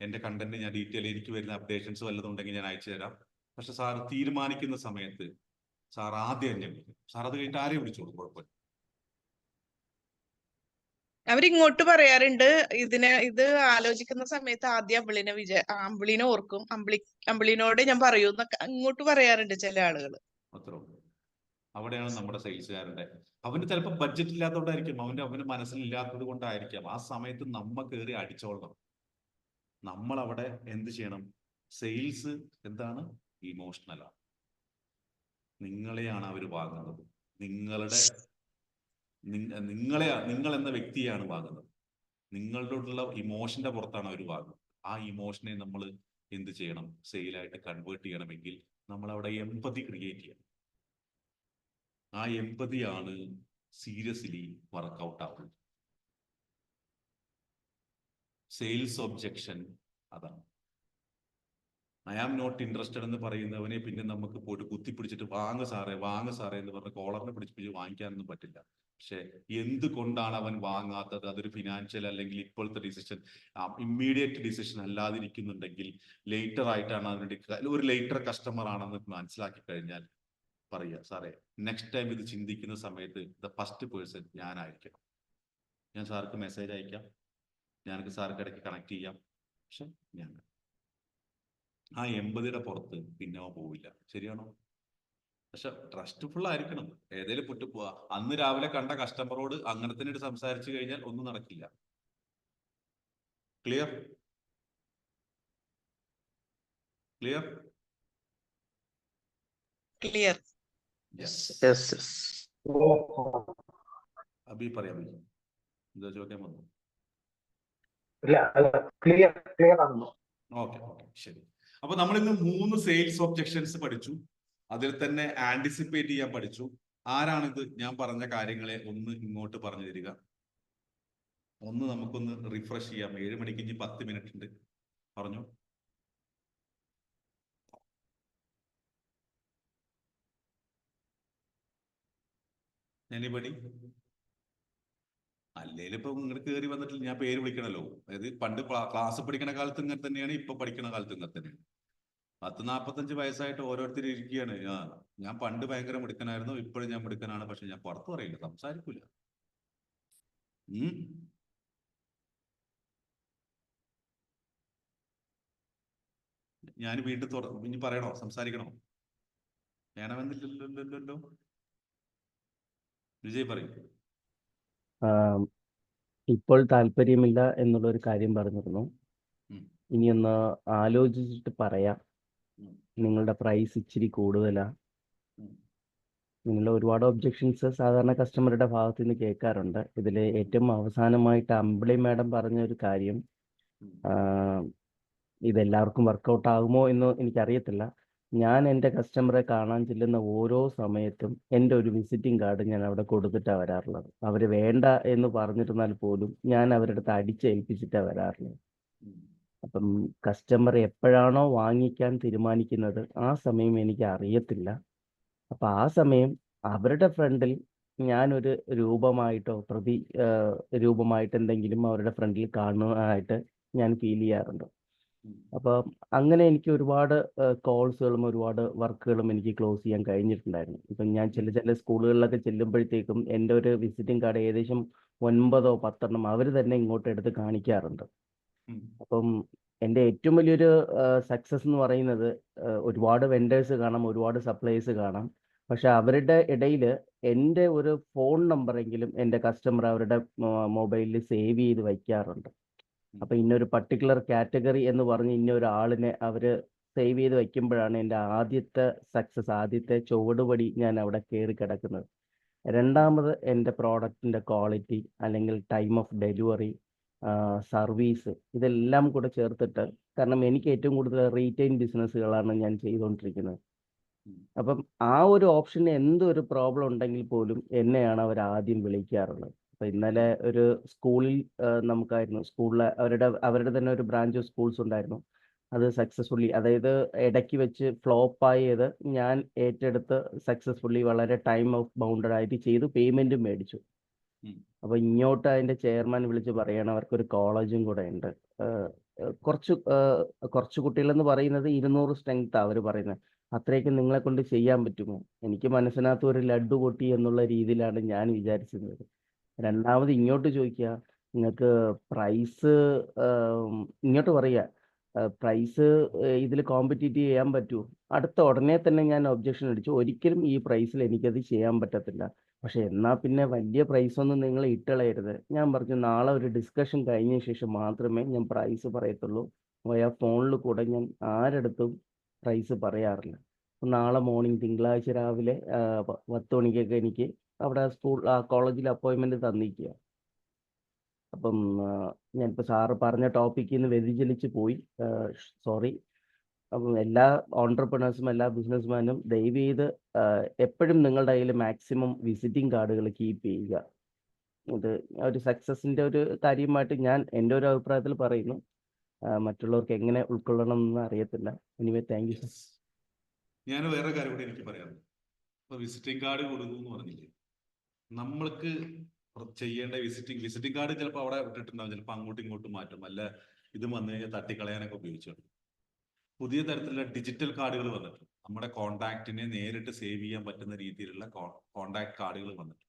എന്റെ കണ്ടന്റ് ഞാൻ ഡീറ്റെയിൽ, എനിക്ക് വരുന്ന അപ്ഡേഷൻസ് വല്ലതുണ്ടെങ്കിൽ ഞാൻ അയച്ചു തരാം. പക്ഷെ സാർ തീരുമാനിക്കുന്ന സമയത്ത് സാർ ആദ്യം എന്നെ വിളിക്കും. സാർ അത് കഴിഞ്ഞിട്ട് ആരെയും വിളിച്ചോളൂ, കുഴപ്പമില്ല. അവരിങ്ങോട്ട് പറയാറുണ്ട് ഇത് ആലോചിക്കുന്ന സമയത്ത് ആദ്യം അമ്പിളിനെ ഓർക്കും, അമ്പിളിനോട് ഞാൻ പറയൂ എന്നൊക്കെ ഇങ്ങോട്ട് പറയാറുണ്ട് ചില ആളുകൾ. അത്രേ ഉള്ളൂ. അവിടെയാണ് നമ്മുടെ സെയിൽസുകാരുടെ, അവന് ചിലപ്പോൾ ബഡ്ജറ്റ് ഇല്ലാത്തതുകൊണ്ടായിരിക്കും, അവന് മനസ്സിലില്ലാത്തത് കൊണ്ടായിരിക്കാം. ആ സമയത്ത് നമ്മ കയറി അടിച്ചോളണം. നമ്മൾ അവിടെ എന്ത് ചെയ്യണം? സെയിൽസ് എന്താണ്? ഇമോഷണലാണ്. നിങ്ങളെയാണ് അവർ വാങ്ങുന്നത്. നിങ്ങൾ എന്ന വ്യക്തിയാണ് വാങ്ങുന്നത്. നിങ്ങളോടുള്ള ഇമോഷന്റെ പുറത്താണ് അവർ വാങ്ങുന്നത്. ആ ഇമോഷനെ നമ്മൾ എന്ത് ചെയ്യണം? സെയിലായിട്ട് കൺവേർട്ട് ചെയ്യണമെങ്കിൽ നമ്മൾ അവിടെ എമ്പതി ക്രിയേറ്റ് ചെയ്യണം. ആ എമ്പതിയാണ് സീരിയസ്ലി വർക്കൗട്ട് ആവുന്നത്. സെയിൽസ് ഒബ്ജക്ഷൻ അതാണ്. ഐ ആം നോട്ട് ഇൻട്രസ്റ്റഡ് എന്ന് പറയുന്നവനെ പിന്നെ നമുക്ക് പോയിട്ട് കുത്തിപ്പിടിച്ചിട്ട് വാങ്ങ സാറേ എന്ന് പറഞ്ഞ് കോളറിനെ പിടിച്ച് വാങ്ങിക്കാനൊന്നും പറ്റില്ല. പക്ഷെ എന്തുകൊണ്ടാണ് അവൻ വാങ്ങാത്തത്? അതൊരു ഫിനാൻഷ്യൽ അല്ലെങ്കിൽ ഇപ്പോഴത്തെ ഡിസിഷൻ ഇമ്മീഡിയറ്റ് ഡിസിഷൻ അല്ലാതിരിക്കുന്നുണ്ടെങ്കിൽ ലേറ്റർ ആയിട്ടാണ് അതിനുവേണ്ടി ഒരു ലേറ്റർ കസ്റ്റമർ ആണെന്ന് മനസ്സിലാക്കി കഴിഞ്ഞാൽ പറയുക, സാറേ നെക്സ്റ്റ് ടൈം ഇത് ചിന്തിക്കുന്ന സമയത്ത് ദ ഫസ്റ്റ് പേഴ്സൺ ഞാനായിരിക്കണം. ഞാൻ സാർക്ക് മെസ്സേജ് അയക്കാം, ഞാനൊക്കെ സാർക്ക് ഇടയ്ക്ക് കണക്ട് ചെയ്യാം, പക്ഷെ ഞാൻ ആ 80യുടെ പുറത്ത് പിന്നെ പോവില്ല. ശരിയാണോ? പക്ഷെ ട്രസ്റ്റ്ഫുൾ ആയിരിക്കണം. ഏതേലും അന്ന് രാവിലെ കണ്ട കസ്റ്റമറോട് അങ്ങനെ തന്നെ സംസാരിച്ചു കഴിഞ്ഞാൽ ഒന്നും നടക്കില്ല. ക്ലിയർ? ക്ലിയർ? ക്ലിയർ. അബി പറയാം. എന്താ ചോദിക്കാൻ വന്നു? ക്ലിയർ ആണല്ലോ. ഓക്കെ, ശരി. അപ്പൊ നമ്മൾ ഇന്ന് 3 സെയിൽസ് ഒബ്ജെക്ഷൻസ് പഠിച്ചു. അതിൽ തന്നെ ആന്റിസിപ്പേറ്റ് ചെയ്യാൻ പഠിച്ചു. ആരാണിത് ഞാൻ പറഞ്ഞ കാര്യങ്ങളെ ഒന്ന് ഇങ്ങോട്ട് പറഞ്ഞു തരിക. ഒന്ന് നമുക്കൊന്ന് റിഫ്രഷ് ചെയ്യാം. 7 മണിക്ക് ഇനി 10 മിനിറ്റ് ഉണ്ട്. പറഞ്ഞു. എനിബഡി? അല്ലേലും ഇപ്പൊ ഇങ്ങോട്ട് കയറി വന്നിട്ടില്ല, ഞാൻ പേര് വിളിക്കണല്ലോ. അതായത് പണ്ട് ക്ലാസ് പഠിക്കുന്ന കാലത്ത് ഇങ്ങനെ തന്നെയാണ്, ഇപ്പൊ പഠിക്കുന്ന കാലത്ത് ഇങ്ങനെ തന്നെയാണ്. 40-45 വയസ്സായിട്ട് ഓരോരുത്തർ ഇരിക്കുകയാണ്. ഞാൻ പണ്ട് ഭയങ്കര മിടുക്കനായിരുന്നു, ഇപ്പോഴും ഞാൻ മിടുക്കനാണ്, പക്ഷെ ഞാൻ പുറത്ത് പറയില്ല, സംസാരിക്കൂല. ഞാൻ വീണ്ടും ഇനി പറയണോ, സംസാരിക്കണോ? വേണമെന്നില്ലല്ലോ. വിജയ് പറയും. ഇപ്പോൾ താല്പര്യമില്ല എന്നുള്ളൊരു കാര്യം പറഞ്ഞിരുന്നു. ഇനിയൊന്ന് ആലോചിച്ചിട്ട് പറയാം. നിങ്ങളുടെ പ്രൈസ് ഇച്ചിരി കൂടുതലാ. നിങ്ങളുടെ ഒരുപാട് ഒബ്ജെക്ഷൻസ് സാധാരണ കസ്റ്റമറുടെ ഭാഗത്ത് നിന്ന് കേൾക്കാറുണ്ട്. ഇതിൽ ഏറ്റവും അവസാനമായിട്ട് അമ്പിളി മാഡം പറഞ്ഞ ഒരു കാര്യം, ഇതെല്ലാവർക്കും വർക്കൗട്ട് ആകുമോ എന്ന് എനിക്കറിയത്തില്ല. ഞാൻ എൻ്റെ കസ്റ്റമറെ കാണാൻ ചെല്ലുന്ന ഓരോ സമയത്തും എൻ്റെ ഒരു വിസിറ്റിംഗ് കാർഡ് ഞാൻ അവിടെ കൊടുത്തിട്ടാണ് വരാറുള്ളത്. അവർ വേണ്ട എന്ന് പറഞ്ഞിരുന്നാൽ പോലും ഞാൻ അവരുടെ അടുത്ത് അടിച്ചേൽപ്പിച്ചിട്ടാണ് വരാറുള്ളത്. അപ്പം കസ്റ്റമർ എപ്പോഴാണോ വാങ്ങിക്കാൻ തീരുമാനിക്കുന്നത് ആ സമയം എനിക്ക് അറിയത്തില്ല. അപ്പം ആ സമയം അവരുടെ ഫ്രണ്ടിൽ ഞാനൊരു രൂപമായിട്ടോ രൂപമായിട്ട് എന്തെങ്കിലും അവരുടെ ഫ്രണ്ടിൽ കാണുന്നതായിട്ട് ഞാൻ ഫീൽ ചെയ്യാറുണ്ട്. അപ്പം അങ്ങനെ എനിക്ക് ഒരുപാട് കോൾസുകളും ഒരുപാട് വർക്കുകളും എനിക്ക് ക്ലോസ് ചെയ്യാൻ കഴിഞ്ഞിട്ടുണ്ടായിരുന്നു. ഇപ്പം ഞാൻ ചില സ്കൂളുകളിലൊക്കെ ചെല്ലുമ്പോഴത്തേക്കും എൻ്റെ ഒരു വിസിറ്റിംഗ് കാർഡ് ഏകദേശം 9 or 10 അവർ തന്നെ ഇങ്ങോട്ട് എടുത്ത് കാണിക്കാറുണ്ട്. അപ്പം എൻ്റെ ഏറ്റവും വലിയൊരു സക്സസ് എന്ന് പറയുന്നത്, ഒരുപാട് വെൻഡേഴ്സ് കാണാം, ഒരുപാട് സപ്ലൈസ് കാണാം, പക്ഷെ അവരുടെ ഇടയിൽ എൻ്റെ ഒരു ഫോൺ നമ്പറെങ്കിലും എൻ്റെ കസ്റ്റമർ അവരുടെ മൊബൈലിൽ സേവ് ചെയ്ത് വയ്ക്കാറുണ്ട്. അപ്പം ഇന്നൊരു പർട്ടിക്കുലർ കാറ്റഗറി എന്ന് പറഞ്ഞ് ഇന്നൊരാളിനെ അവർ സേവ് ചെയ്ത് വയ്ക്കുമ്പോഴാണ് എൻ്റെ ആദ്യത്തെ സക്സസ്, ആദ്യത്തെ ചുവടുപടി ഞാൻ അവിടെ കയറി കിടക്കുന്നത്. രണ്ടാമത് എൻ്റെ പ്രോഡക്റ്റിൻ്റെ ക്വാളിറ്റി അല്ലെങ്കിൽ ടൈം ഓഫ് ഡെലിവറി, സർവീസ്, ഇതെല്ലാം കൂടെ ചേർത്തിട്ട്, കാരണം എനിക്ക് ഏറ്റവും കൂടുതൽ റീറ്റെയിൽ ബിസിനസ്സുകളാണ് ഞാൻ ചെയ്തുകൊണ്ടിരിക്കുന്നത്. അപ്പം ആ ഒരു ഓപ്ഷന് എന്തൊരു പ്രോബ്ലം ഉണ്ടെങ്കിൽ പോലും എന്നെയാണ് അവർ ആദ്യം വിളിക്കാറുള്ളത്. അപ്പം ഇന്നലെ ഒരു സ്കൂളിൽ നമുക്കായിരുന്നു, സ്കൂളിൽ അവരുടെ തന്നെ ഒരു ബ്രാഞ്ച് ഓഫ് സ്കൂൾസ് ഉണ്ടായിരുന്നു. അത് സക്സസ്ഫുള്ളി, അതായത് ഇടയ്ക്ക് വെച്ച് ഫ്ലോപ്പായത് ഞാൻ ഏറ്റെടുത്ത് സക്സസ്ഫുള്ളി വളരെ ടൈം ഓഫ് ബൗണ്ടഡ് ആയിട്ട് ചെയ്തു, പേയ്മെൻറ്റും മേടിച്ചു. അപ്പോൾ ഇങ്ങോട്ട് അതിൻ്റെ ചെയർമാൻ വിളിച്ച് പറയണം അവർക്കൊരു കോളേജും കൂടെ ഉണ്ട്. കുറച്ച് കുട്ടികളെന്ന് പറയുന്നത് 200 സ്ട്രെങ്ത്താണ് അവർ പറയുന്നത്. അത്രയൊക്കെ നിങ്ങളെ കൊണ്ട് ചെയ്യാൻ പറ്റുമോ? എനിക്ക് മനസ്സിനകത്ത് ഒരു ലഡ്ഡു പൊട്ടി എന്നുള്ള രീതിയിലാണ് ഞാൻ വിചാരിച്ചിരുന്നത്. രണ്ടാമത് ഇങ്ങോട്ട് ചോദിക്കുക, നിങ്ങൾക്ക് പ്രൈസ് ഇങ്ങോട്ട് പറയുക, പ്രൈസ് ഇതിൽ കോമ്പറ്റീറ്റ് ചെയ്യാൻ പറ്റുമോ? അടുത്ത ഉടനെ തന്നെ ഞാൻ ഒബ്ജക്ഷൻ അടിച്ചു, ഒരിക്കലും ഈ പ്രൈസിൽ എനിക്കത് ചെയ്യാൻ പറ്റത്തില്ല. പക്ഷെ എന്നാൽ പിന്നെ വലിയ പ്രൈസൊന്നും നിങ്ങൾ ഇട്ടളയരുത്. ഞാൻ പറഞ്ഞു നാളെ ഒരു ഡിസ്കഷൻ കഴിഞ്ഞ ശേഷം മാത്രമേ ഞാൻ പ്രൈസ് പറയത്തുള്ളൂ. ഫോണിൽ കൂടെ ഞാൻ ആരടുത്തും പ്രൈസ് പറയാറില്ല. നാളെ മോർണിംഗ് തിങ്കളാഴ്ച രാവിലെ 10 മണിക്കൊക്കെ എനിക്ക് അവിടെ കോളേജിൽ അപ്പോയിൻമെൻറ്റ് തന്നിരിക്കുക. അപ്പം ഞാനിപ്പോൾ സാറ് പറഞ്ഞ ടോപ്പിക്കിൽ നിന്ന് വ്യതിചലിച്ച് പോയി, സോറി. അപ്പം എല്ലാ ഓൺട്രപ്രണേഴ്സും എല്ലാ ബിസിനസ്മാനും ദയവ് ചെയ്ത് എപ്പോഴും നിങ്ങളുടെ കയ്യിൽ മാക്സിമം വിസിറ്റിംഗ് കാർഡുകൾ കീപ്പ് ചെയ്യുക. ഇത് ഒരു സക്സസിൻ്റെ ഒരു കാര്യമായിട്ട് ഞാൻ എൻ്റെ ഒരു അഭിപ്രായത്തിൽ പറയുന്നു. മറ്റുള്ളവർക്ക് എങ്ങനെ ഉൾക്കൊള്ളണം എന്ന് അറിയത്തില്ല. Anyway thank you sir. ഞാൻ വേറെ കാര്യം കൂടി എനിക്ക് പറയാനുണ്ട്. ഇപ്പൊ വിസിറ്റിംഗ് കാർഡ് കൊടുക്കുന്നു എന്ന് പറഞ്ഞില്ലേ, നമ്മൾക്ക് ചെയ്യേണ്ട വിസിറ്റിംഗ് കാർഡ് ചിലപ്പോൾ അവിടെ ഇട്ടിട്ടുണ്ടാവും, ചിലപ്പോൾ അങ്ങോട്ടും ഇങ്ങോട്ടും മാറ്റും, അല്ല ഇത് വന്നു കഴിഞ്ഞാൽ തട്ടിക്കളയാനൊക്കെ ഉപയോഗിച്ചിട്ടുണ്ട്. പുതിയ തരത്തിലുള്ള ഡിജിറ്റൽ കാർഡുകൾ വന്നിട്ടുണ്ട്. നമ്മുടെ കോണ്ടാക്റ്റിനെ നേരിട്ട് സേവ് ചെയ്യാൻ പറ്റുന്ന രീതിയിലുള്ള കോണ്ടാക്ട് കാർഡുകൾ വന്നിട്ടുണ്ട്.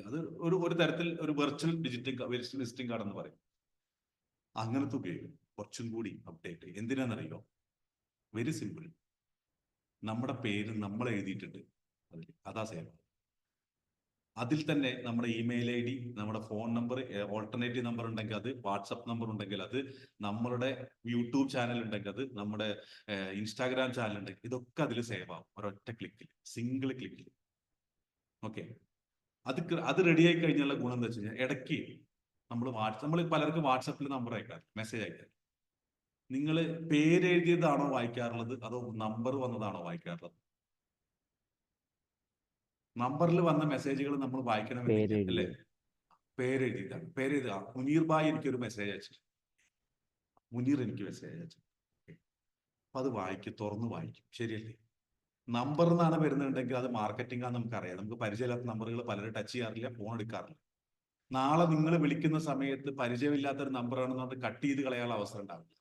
അത് ഒരു തരത്തിൽ ഒരു വെർച്വൽ വിസിറ്റിംഗ് കാർഡ് എന്ന് പറയും. അങ്ങനത്തെ ഉപയോഗിക്കും. കുറച്ചും കൂടി അപ്ഡേറ്റ്. എന്തിനാണെന്നറിയോ? Very simple. നമ്മുടെ പേര് നമ്മൾ എഴുതിയിട്ടുണ്ട് അതിൽ, അതാ സേവ്. അതിൽ തന്നെ നമ്മുടെ ഇമെയിൽ ഐ ഡി, നമ്മുടെ ഫോൺ നമ്പർ, ഓൾട്ടർനേറ്റീവ് നമ്പർ ഉണ്ടെങ്കിൽ അത്, വാട്സപ്പ് നമ്പർ ഉണ്ടെങ്കിൽ അത്, നമ്മളുടെ യൂട്യൂബ് ചാനൽ ഉണ്ടെങ്കിൽ അത്, നമ്മുടെ ഇൻസ്റ്റാഗ്രാം ചാനൽ ഉണ്ടെങ്കിൽ ഇതൊക്കെ അതിൽ സേവ് ആവും ഒരൊറ്റ ക്ലിക്കിൽ, സിംഗിൾ ക്ലിക്കിൽ. ഓക്കെ, അത് റെഡി ആയി കഴിഞ്ഞുള്ള ഗുണം എന്താ വെച്ച് കഴിഞ്ഞാൽ, ഇടയ്ക്ക് നമ്മൾ പലർക്കും വാട്സപ്പിൽ നമ്പർ അയക്കാം, മെസ്സേജ് അയക്കാം. നിങ്ങൾ പേരെഴുതിയതാണോ വായിക്കാറുള്ളത്, അതോ നമ്പർ വന്നതാണോ വായിക്കാറുള്ളത്? നമ്പറിൽ വന്ന മെസ്സേജുകൾ നമ്മൾ വായിക്കണമെന്നില്ല, അല്ലേ? പേരെഴുതിയതാണ്. പേരെഴുതുക. മുനീർ ഭായ് എനിക്കൊരു മെസ്സേജ് അയച്ചു, മുനീർ എനിക്ക് മെസ്സേജ് അയച്ചു. അപ്പൊ അത് തുറന്ന് വായിക്കും, ശരിയല്ലേ? നമ്പർ എന്നാണ് വരുന്നുണ്ടെങ്കിൽ അത് മാർക്കറ്റിംഗ് ആണെന്ന് നമുക്കറിയാം. നമുക്ക് പരിചയമില്ലാത്ത നമ്പറുകൾ പലരും ടച്ച് ചെയ്യാറില്ല, ഫോൺ എടുക്കാറില്ല. നാളെ നിങ്ങൾ വിളിക്കുന്ന സമയത്ത് പരിചയമില്ലാത്തൊരു നമ്പറാണെന്ന് അത് കട്ട് ചെയ്ത് കളയാനുള്ള അവസരം ഉണ്ടാവില്ല.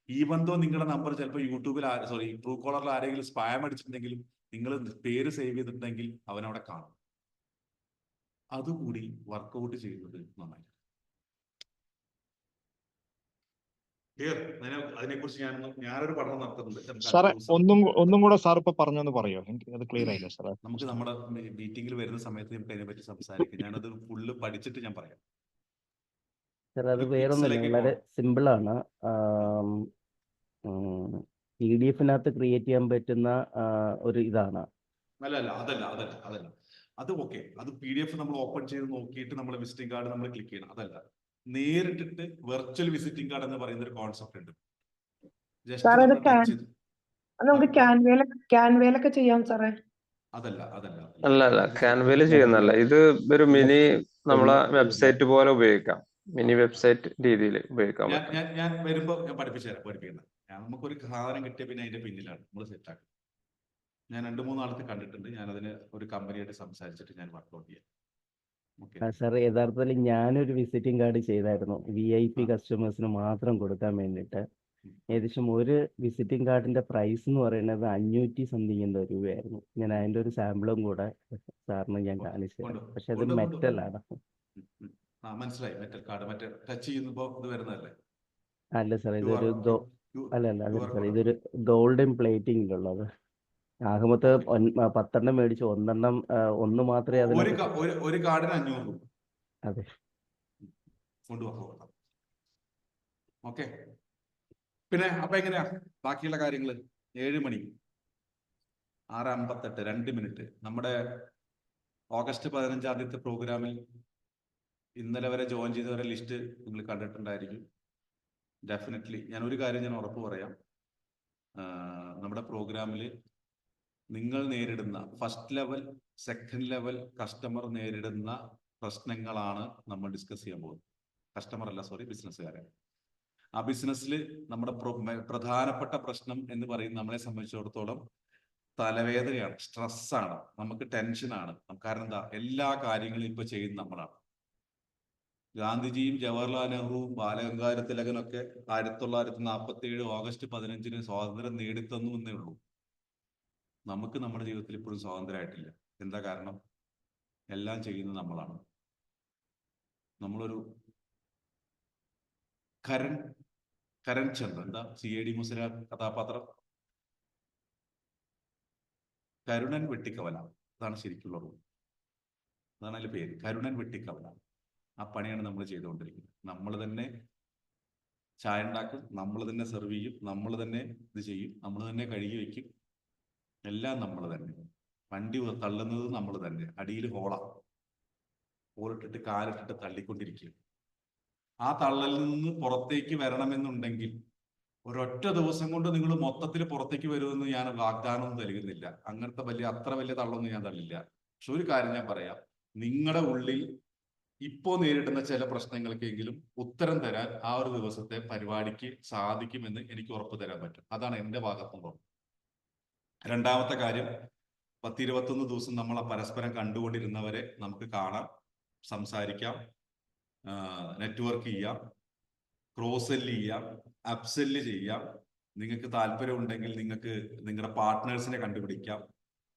ഈവൻ ദോ നിങ്ങളുടെ നമ്പർ ചിലപ്പോൾ യൂട്യൂബിൽ ട്രൂ കോളറിൽ ആരെങ്കിലും സ്പാം അടിച്ചിട്ടുണ്ടെങ്കിലും നിങ്ങൾ പേര് സേവ് ചെയ്തിട്ടുണ്ടെങ്കിൽ അവനവിടെ കാണും. അതുകൂടി വർക്കൗട്ട് ചെയ്യുന്നത് നന്നായി. അതിനെക്കുറിച്ച് ഞാനൊരു പഠനം നടത്തുന്നുണ്ട് സാറേ. ഒന്നും കൂടെ സാർ ഇപ്പൊ പറഞ്ഞൊന്ന് പറയോ? എനിക്ക് അത് ക്ലിയർ ആയില്ല സാറേ. നമുക്ക് നമ്മുടെ മീറ്റിംഗിൽ വരുന്ന സമയത്ത് നമുക്ക് അതിനെപ്പറ്റി സംസാരിക്കാം. ഞാനത് ഫുള്ള് പഠിച്ചിട്ട് ഞാൻ പറയാം. സാർ അത് വേറൊന്നുമില്ല, വളരെ സിമ്പിളാണ്. PDF-നകത്ത് ക്രിയേറ്റ് ചെയ്യാൻ പറ്റുന്ന ഒരു ഇതാണ്. അതല്ല. അത് ഓക്കെ, അത് PDF നമ്മൾ ഓപ്പൺ ചെയ്ത് നോക്കിയിട്ട് നമ്മൾ വിസിറ്റിംഗ് കാർഡ് നമ്മൾ ക്ലിക്ക് ചെയ്യണം. അതല്ല, നേരിട്ടിട്ട് വെർച്വൽ വിസിറ്റിംഗ് കാർഡ് എന്ന് പറയുന്ന ഒരു കോൺസെപ്റ്റ് ഉണ്ട്. നമുക്ക് ക്യാൻവയിലൊക്കെ ചെയ്യാം സാറേ. അതല്ല, ക്യാൻവയിൽ ചെയ്യുന്നല്ല. ഇത് ഒരു മിനി നമ്മളെ വെബ്സൈറ്റ് പോലെ ഉപയോഗിക്കാം. മിനി വെബ്സൈറ്റ് രീതിയിൽ ഉപയോഗിക്കാം. ഞാൻ വരുമ്പോ ഞാൻ പഠിപ്പിക്കണം. നമുക്കൊരു സാധനം കിട്ടിയ പിന്നെ അതിന്റെ പിന്നിലാണ് നമ്മൾ സെറ്റാക്കുക. ഞാൻ 2-3 ആൾക്ക് കണ്ടിട്ടുണ്ട്. ഞാൻ അതിന് ഒരു കമ്പനിയായിട്ട് സംസാരിച്ചിട്ട് ഞാൻ വർക്ക്ഔട്ട് ചെയ്യാം. സാർ യഥാർത്ഥത്തിൽ ഞാനൊരു വിസിറ്റിംഗ് കാർഡ് ചെയ്തായിരുന്നു, VIP കസ്റ്റമേഴ്സിന് മാത്രം കൊടുക്കാൻ വേണ്ടിയിട്ട്. ഏകദേശം ഒരു വിസിറ്റിംഗ് കാർഡിന്റെ പ്രൈസ് എന്ന് പറയുന്നത് 500 സംതിങ് എന്തോ രൂപയായിരുന്നു. ഞാൻ അതിന്റെ ഒരു സാമ്പിളും കൂടെ സാറിന് ഞാൻ കാണിച്ചു തരാം. പക്ഷെ അത് മെറ്റലാണ്. മനസ്സിലായി. മെറ്റൽ കാർഡ് മറ്റേ ടച്ച് ചെയ്യുമ്പോ ഇത് വരുന്നതല്ലേ? അല്ല സാർ, ഇതൊരു സാർ ഇതൊരു ഗോൾഡൻ പ്ലേറ്റിംഗിലുള്ളത്. ആകമത്ത് 10 മേടിച്ചു, 1 മാത്രമേ അതിന്. ഒരു കാർഡിന് 500 രൂപ. അതെ. ഓക്കെ. പിന്നെ അപ്പൊ എങ്ങനെയാ ബാക്കിയുള്ള കാര്യങ്ങള്? 7 മണി 6:58, 2 മിനിറ്റ്. നമ്മുടെ ഓഗസ്റ്റ് 15 പ്രോഗ്രാമിൽ ഇന്നലെ വരെ ജോയിൻ ചെയ്തവരെ ലിസ്റ്റ് നിങ്ങൾ കണ്ടിട്ടുണ്ടായിരിക്കും. ഡെഫിനറ്റ്ലി ഞാൻ ഒരു കാര്യം ഞാൻ ഉറപ്പ് പറയാം, നമ്മുടെ പ്രോഗ്രാമിൽ നിങ്ങൾ നേരിടുന്ന first level, second level customer നേരിടുന്ന പ്രശ്നങ്ങളാണ് നമ്മൾ ഡിസ്കസ് ചെയ്യാൻ പോകുന്നത്. ബിസിനസ്സുകാരെ. ആ ബിസിനസ്സിൽ നമ്മുടെ പ്രധാനപ്പെട്ട പ്രശ്നം എന്ന് പറയുന്നത് നമ്മളെ സംബന്ധിച്ചിടത്തോളം തലവേദനയാണ്, സ്ട്രെസ്സാണ്, നമുക്ക് ടെൻഷനാണ്. കാരണം എന്താ, എല്ലാ കാര്യങ്ങളും ഇപ്പൊ ചെയ്യുന്നത് നമ്മളാണ്. ഗാന്ധിജിയും ജവഹർലാൽ നെഹ്റുവും ബാലഗംഗാധര തിലകനൊക്കെ 1947 ഓഗസ്റ്റ് 15 സ്വാതന്ത്ര്യം നേടിത്തന്നു എന്നേ ഉള്ളൂ. നമുക്ക് നമ്മുടെ ജീവിതത്തിൽ ഇപ്പോഴും സ്വാതന്ത്ര്യമായിട്ടില്ല. എന്താ കാരണം? എല്ലാം ചെയ്യുന്നത് നമ്മളാണ്. നമ്മളൊരു കരൺ ചന്ദ്ര, എന്താ CID മൂസ കഥാപാത്രം? കരുണൻ വെട്ടിക്കവല. അതാണ് ശരിക്കുള്ള റൂൾ. അതാണ് അതിന്റെ പേര്, കരുണൻ വെട്ടിക്കവല. ആ പണിയാണ് നമ്മൾ ചെയ്തുകൊണ്ടിരിക്കുന്നത്. നമ്മൾ തന്നെ ചായ ഉണ്ടാക്കും, നമ്മൾ തന്നെ സെർവ് ചെയ്യും, നമ്മൾ തന്നെ ഇത് ചെയ്യും, നമ്മൾ തന്നെ കഴുകി വെക്കും. എല്ലാം നമ്മൾ തന്നെ. വണ്ടി തള്ളുന്നത് നമ്മൾ തന്നെ. അടിയിൽ ഹോളിട്ടിട്ട് കാലിട്ടിട്ട് തള്ളിക്കൊണ്ടിരിക്കും. ആ തള്ളലിൽ നിന്ന് പുറത്തേക്ക് വരണമെന്നുണ്ടെങ്കിൽ ഒരൊറ്റ ദിവസം കൊണ്ട് നിങ്ങൾ മൊത്തത്തിൽ പുറത്തേക്ക് വരുമെന്ന് ഞാൻ വാഗ്ദാനമൊന്നും നൽകുന്നില്ല. അങ്ങനത്തെ അത്ര വലിയ തള്ളൊന്നും ഞാൻ തള്ളില്ല. പക്ഷെ ഒരു കാര്യം ഞാൻ പറയാം, നിങ്ങളുടെ ഉള്ളിൽ ഇപ്പോൾ നേരിടുന്ന ചില പ്രശ്നങ്ങൾക്കെങ്കിലും ഉത്തരം തരാൻ ആ ഒരു ദിവസത്തെ പരിപാടിക്ക് സാധിക്കുമെന്ന് എനിക്ക് ഉറപ്പ് തരാൻ പറ്റും. അതാണ് എൻ്റെ ഭാഗത്തുനിന്ന്. രണ്ടാമത്തെ കാര്യം, 10-21 ദിവസം നമ്മളെ പരസ്പരം കണ്ടുകൊണ്ടിരുന്നവരെ നമുക്ക് കാണാം, സംസാരിക്കാം, നെറ്റ്വർക്ക് ചെയ്യാം, ക്രോസ് സെല്ല് ചെയ്യാം, അപ്സെല്ല് ചെയ്യാം. നിങ്ങൾക്ക് താല്പര്യമുണ്ടെങ്കിൽ നിങ്ങൾക്ക് നിങ്ങളുടെ പാർട്ട്നേഴ്സിനെ കണ്ടുപിടിക്കാം.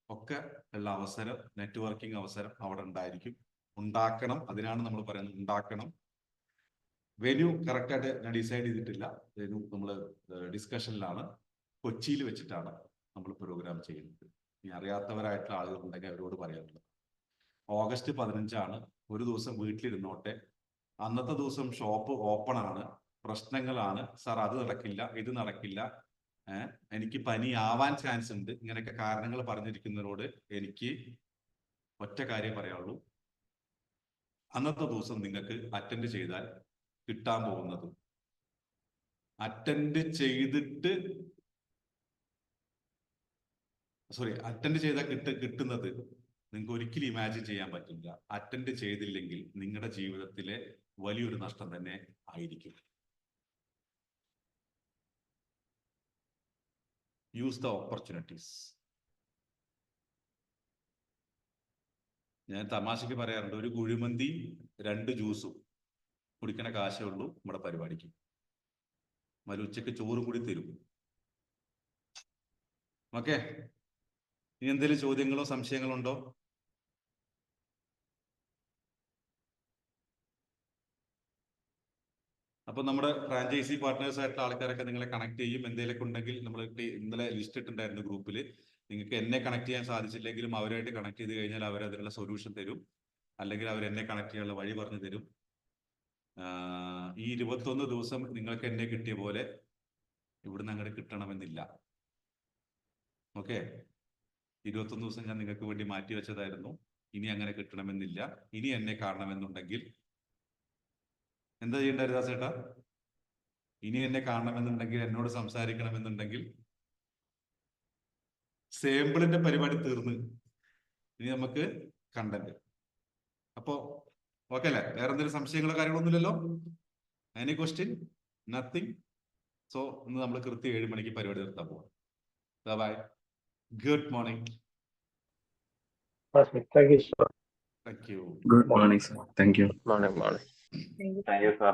ഒക്കെ ഉള്ള അവസരം, നെറ്റ്വർക്കിംഗ് അവസരം അവിടെ ഉണ്ടായിരിക്കും. ഉണ്ടാക്കണം. അതിനാണ് നമ്മൾ പറയുന്നത്, ഉണ്ടാക്കണം. വെന്യൂ കറക്റ്റായിട്ട് ഞാൻ ഡിസൈഡ് ചെയ്തിട്ടില്ല. വെന്യൂ നമ്മൾ ഡിസ്കഷനിലാണ്. കൊച്ചിയിൽ വെച്ചിട്ടാണ് നമ്മൾ പ്രോഗ്രാം ചെയ്യുന്നത്. ഇനി അറിയാത്തവരായിട്ടുള്ള ആളുകളുണ്ടെങ്കിൽ അവരോട് പറയാനുള്ളത്, ഓഗസ്റ്റ് 15 ഒരു ദിവസം വീട്ടിലിരുന്നോട്ടെ. അന്നത്തെ ദിവസം ഷോപ്പ് ഓപ്പൺ ആണ്, പ്രശ്നങ്ങളാണ് സാർ, അത് നടക്കില്ല, ഇത് നടക്കില്ല, എനിക്ക് പനി ആവാൻ ചാൻസ് ഉണ്ട്, ഇങ്ങനെയൊക്കെ കാരണങ്ങൾ പറഞ്ഞിരിക്കുന്നവരോട് എനിക്ക് ഒറ്റ കാര്യം പറയാനുള്ളൂ, അന്നത്തെ ദിവസം നിങ്ങൾക്ക് അറ്റൻഡ് ചെയ്താൽ കിട്ടാൻ പോകുന്നത്, അറ്റൻഡ് ചെയ്താൽ കിട്ടുന്നത് നിങ്ങൾക്ക് ഒരിക്കലും ഇമാജിൻ ചെയ്യാൻ പറ്റില്ല. അറ്റൻഡ് ചെയ്തില്ലെങ്കിൽ നിങ്ങളുടെ ജീവിതത്തിലെ വലിയൊരു നഷ്ടം തന്നെ ആയിരിക്കും. Use the opportunities. ഞാൻ തമാശക്ക് പറയാറുണ്ട്, ഒരു കുഴിമന്തി 2 ജ്യൂസും കുടിക്കണ കാശേ ഉള്ളൂ നമ്മുടെ പരിപാടിക്ക്. ഉച്ചയ്ക്ക് ചോറും കൂടി തരും. ഓക്കെ, ഇനി എന്തെങ്കിലും ചോദ്യങ്ങളോ സംശയങ്ങളോ ഉണ്ടോ? അപ്പൊ നമ്മുടെ ഫ്രാഞ്ചൈസി പാർട്ട്നേഴ്സ് ആയിട്ടുള്ള ആൾക്കാരൊക്കെ നിങ്ങളെ കണക്ട് ചെയ്യും. എന്തെങ്കിലുമൊക്കെ ഉണ്ടെങ്കിൽ നമ്മൾ ഇന്നലെ ലിസ്റ്റ് ഇട്ടുണ്ടായിരുന്നു ഗ്രൂപ്പിൽ. നിങ്ങൾക്ക് എന്നെ കണക്ട് ചെയ്യാൻ സാധിച്ചില്ലെങ്കിലും അവരായിട്ട് കണക്ട് ചെയ്ത് കഴിഞ്ഞാൽ അവർ അതിനുള്ള സൊല്യൂഷൻ തരും, അല്ലെങ്കിൽ അവർ എന്നെ കണക്ട് ചെയ്യാനുള്ള വഴി പറഞ്ഞു തരും. ഈ 21 ദിവസം നിങ്ങൾക്ക് എന്നെ കിട്ടിയ പോലെ ഇവിടുന്ന് അങ്ങോട്ട് കിട്ടണമെന്നില്ല. ഓക്കെ, 21 ദിവസം ഞാൻ നിങ്ങൾക്ക് വേണ്ടി മാറ്റി വെച്ചതായിരുന്നു. ഇനി അങ്ങനെ കിട്ടണമെന്നില്ല. ഇനി എന്നെ കാണണമെന്നുണ്ടെങ്കിൽ എന്താ ചെയ്യേണ്ട ഹരിദാസേട്ടാ? ഇനി എന്നെ കാണണമെന്നുണ്ടെങ്കിൽ, എന്നോട് സംസാരിക്കണമെന്നുണ്ടെങ്കിൽ, സാമ്പിളിന്റെ പരിപാടി തീർന്ന് ഇനി നമുക്ക് കണ്ടന്റ്. അപ്പോ ഓക്കെ അല്ലേ? വേറെ എന്തെങ്കിലും സംശയങ്ങളോ കാര്യങ്ങളൊന്നുമില്ലല്ലോ? Any question? നത്തിങ്. സോ ഇന്ന് നമ്മൾ കൃത്യം 7 മണിക്ക് പരിപാടി നിർത്താൻ പോവാം. Bye. Good morning. Thank you. Good morning, sir. Thank you. Morning. Thank you, sir.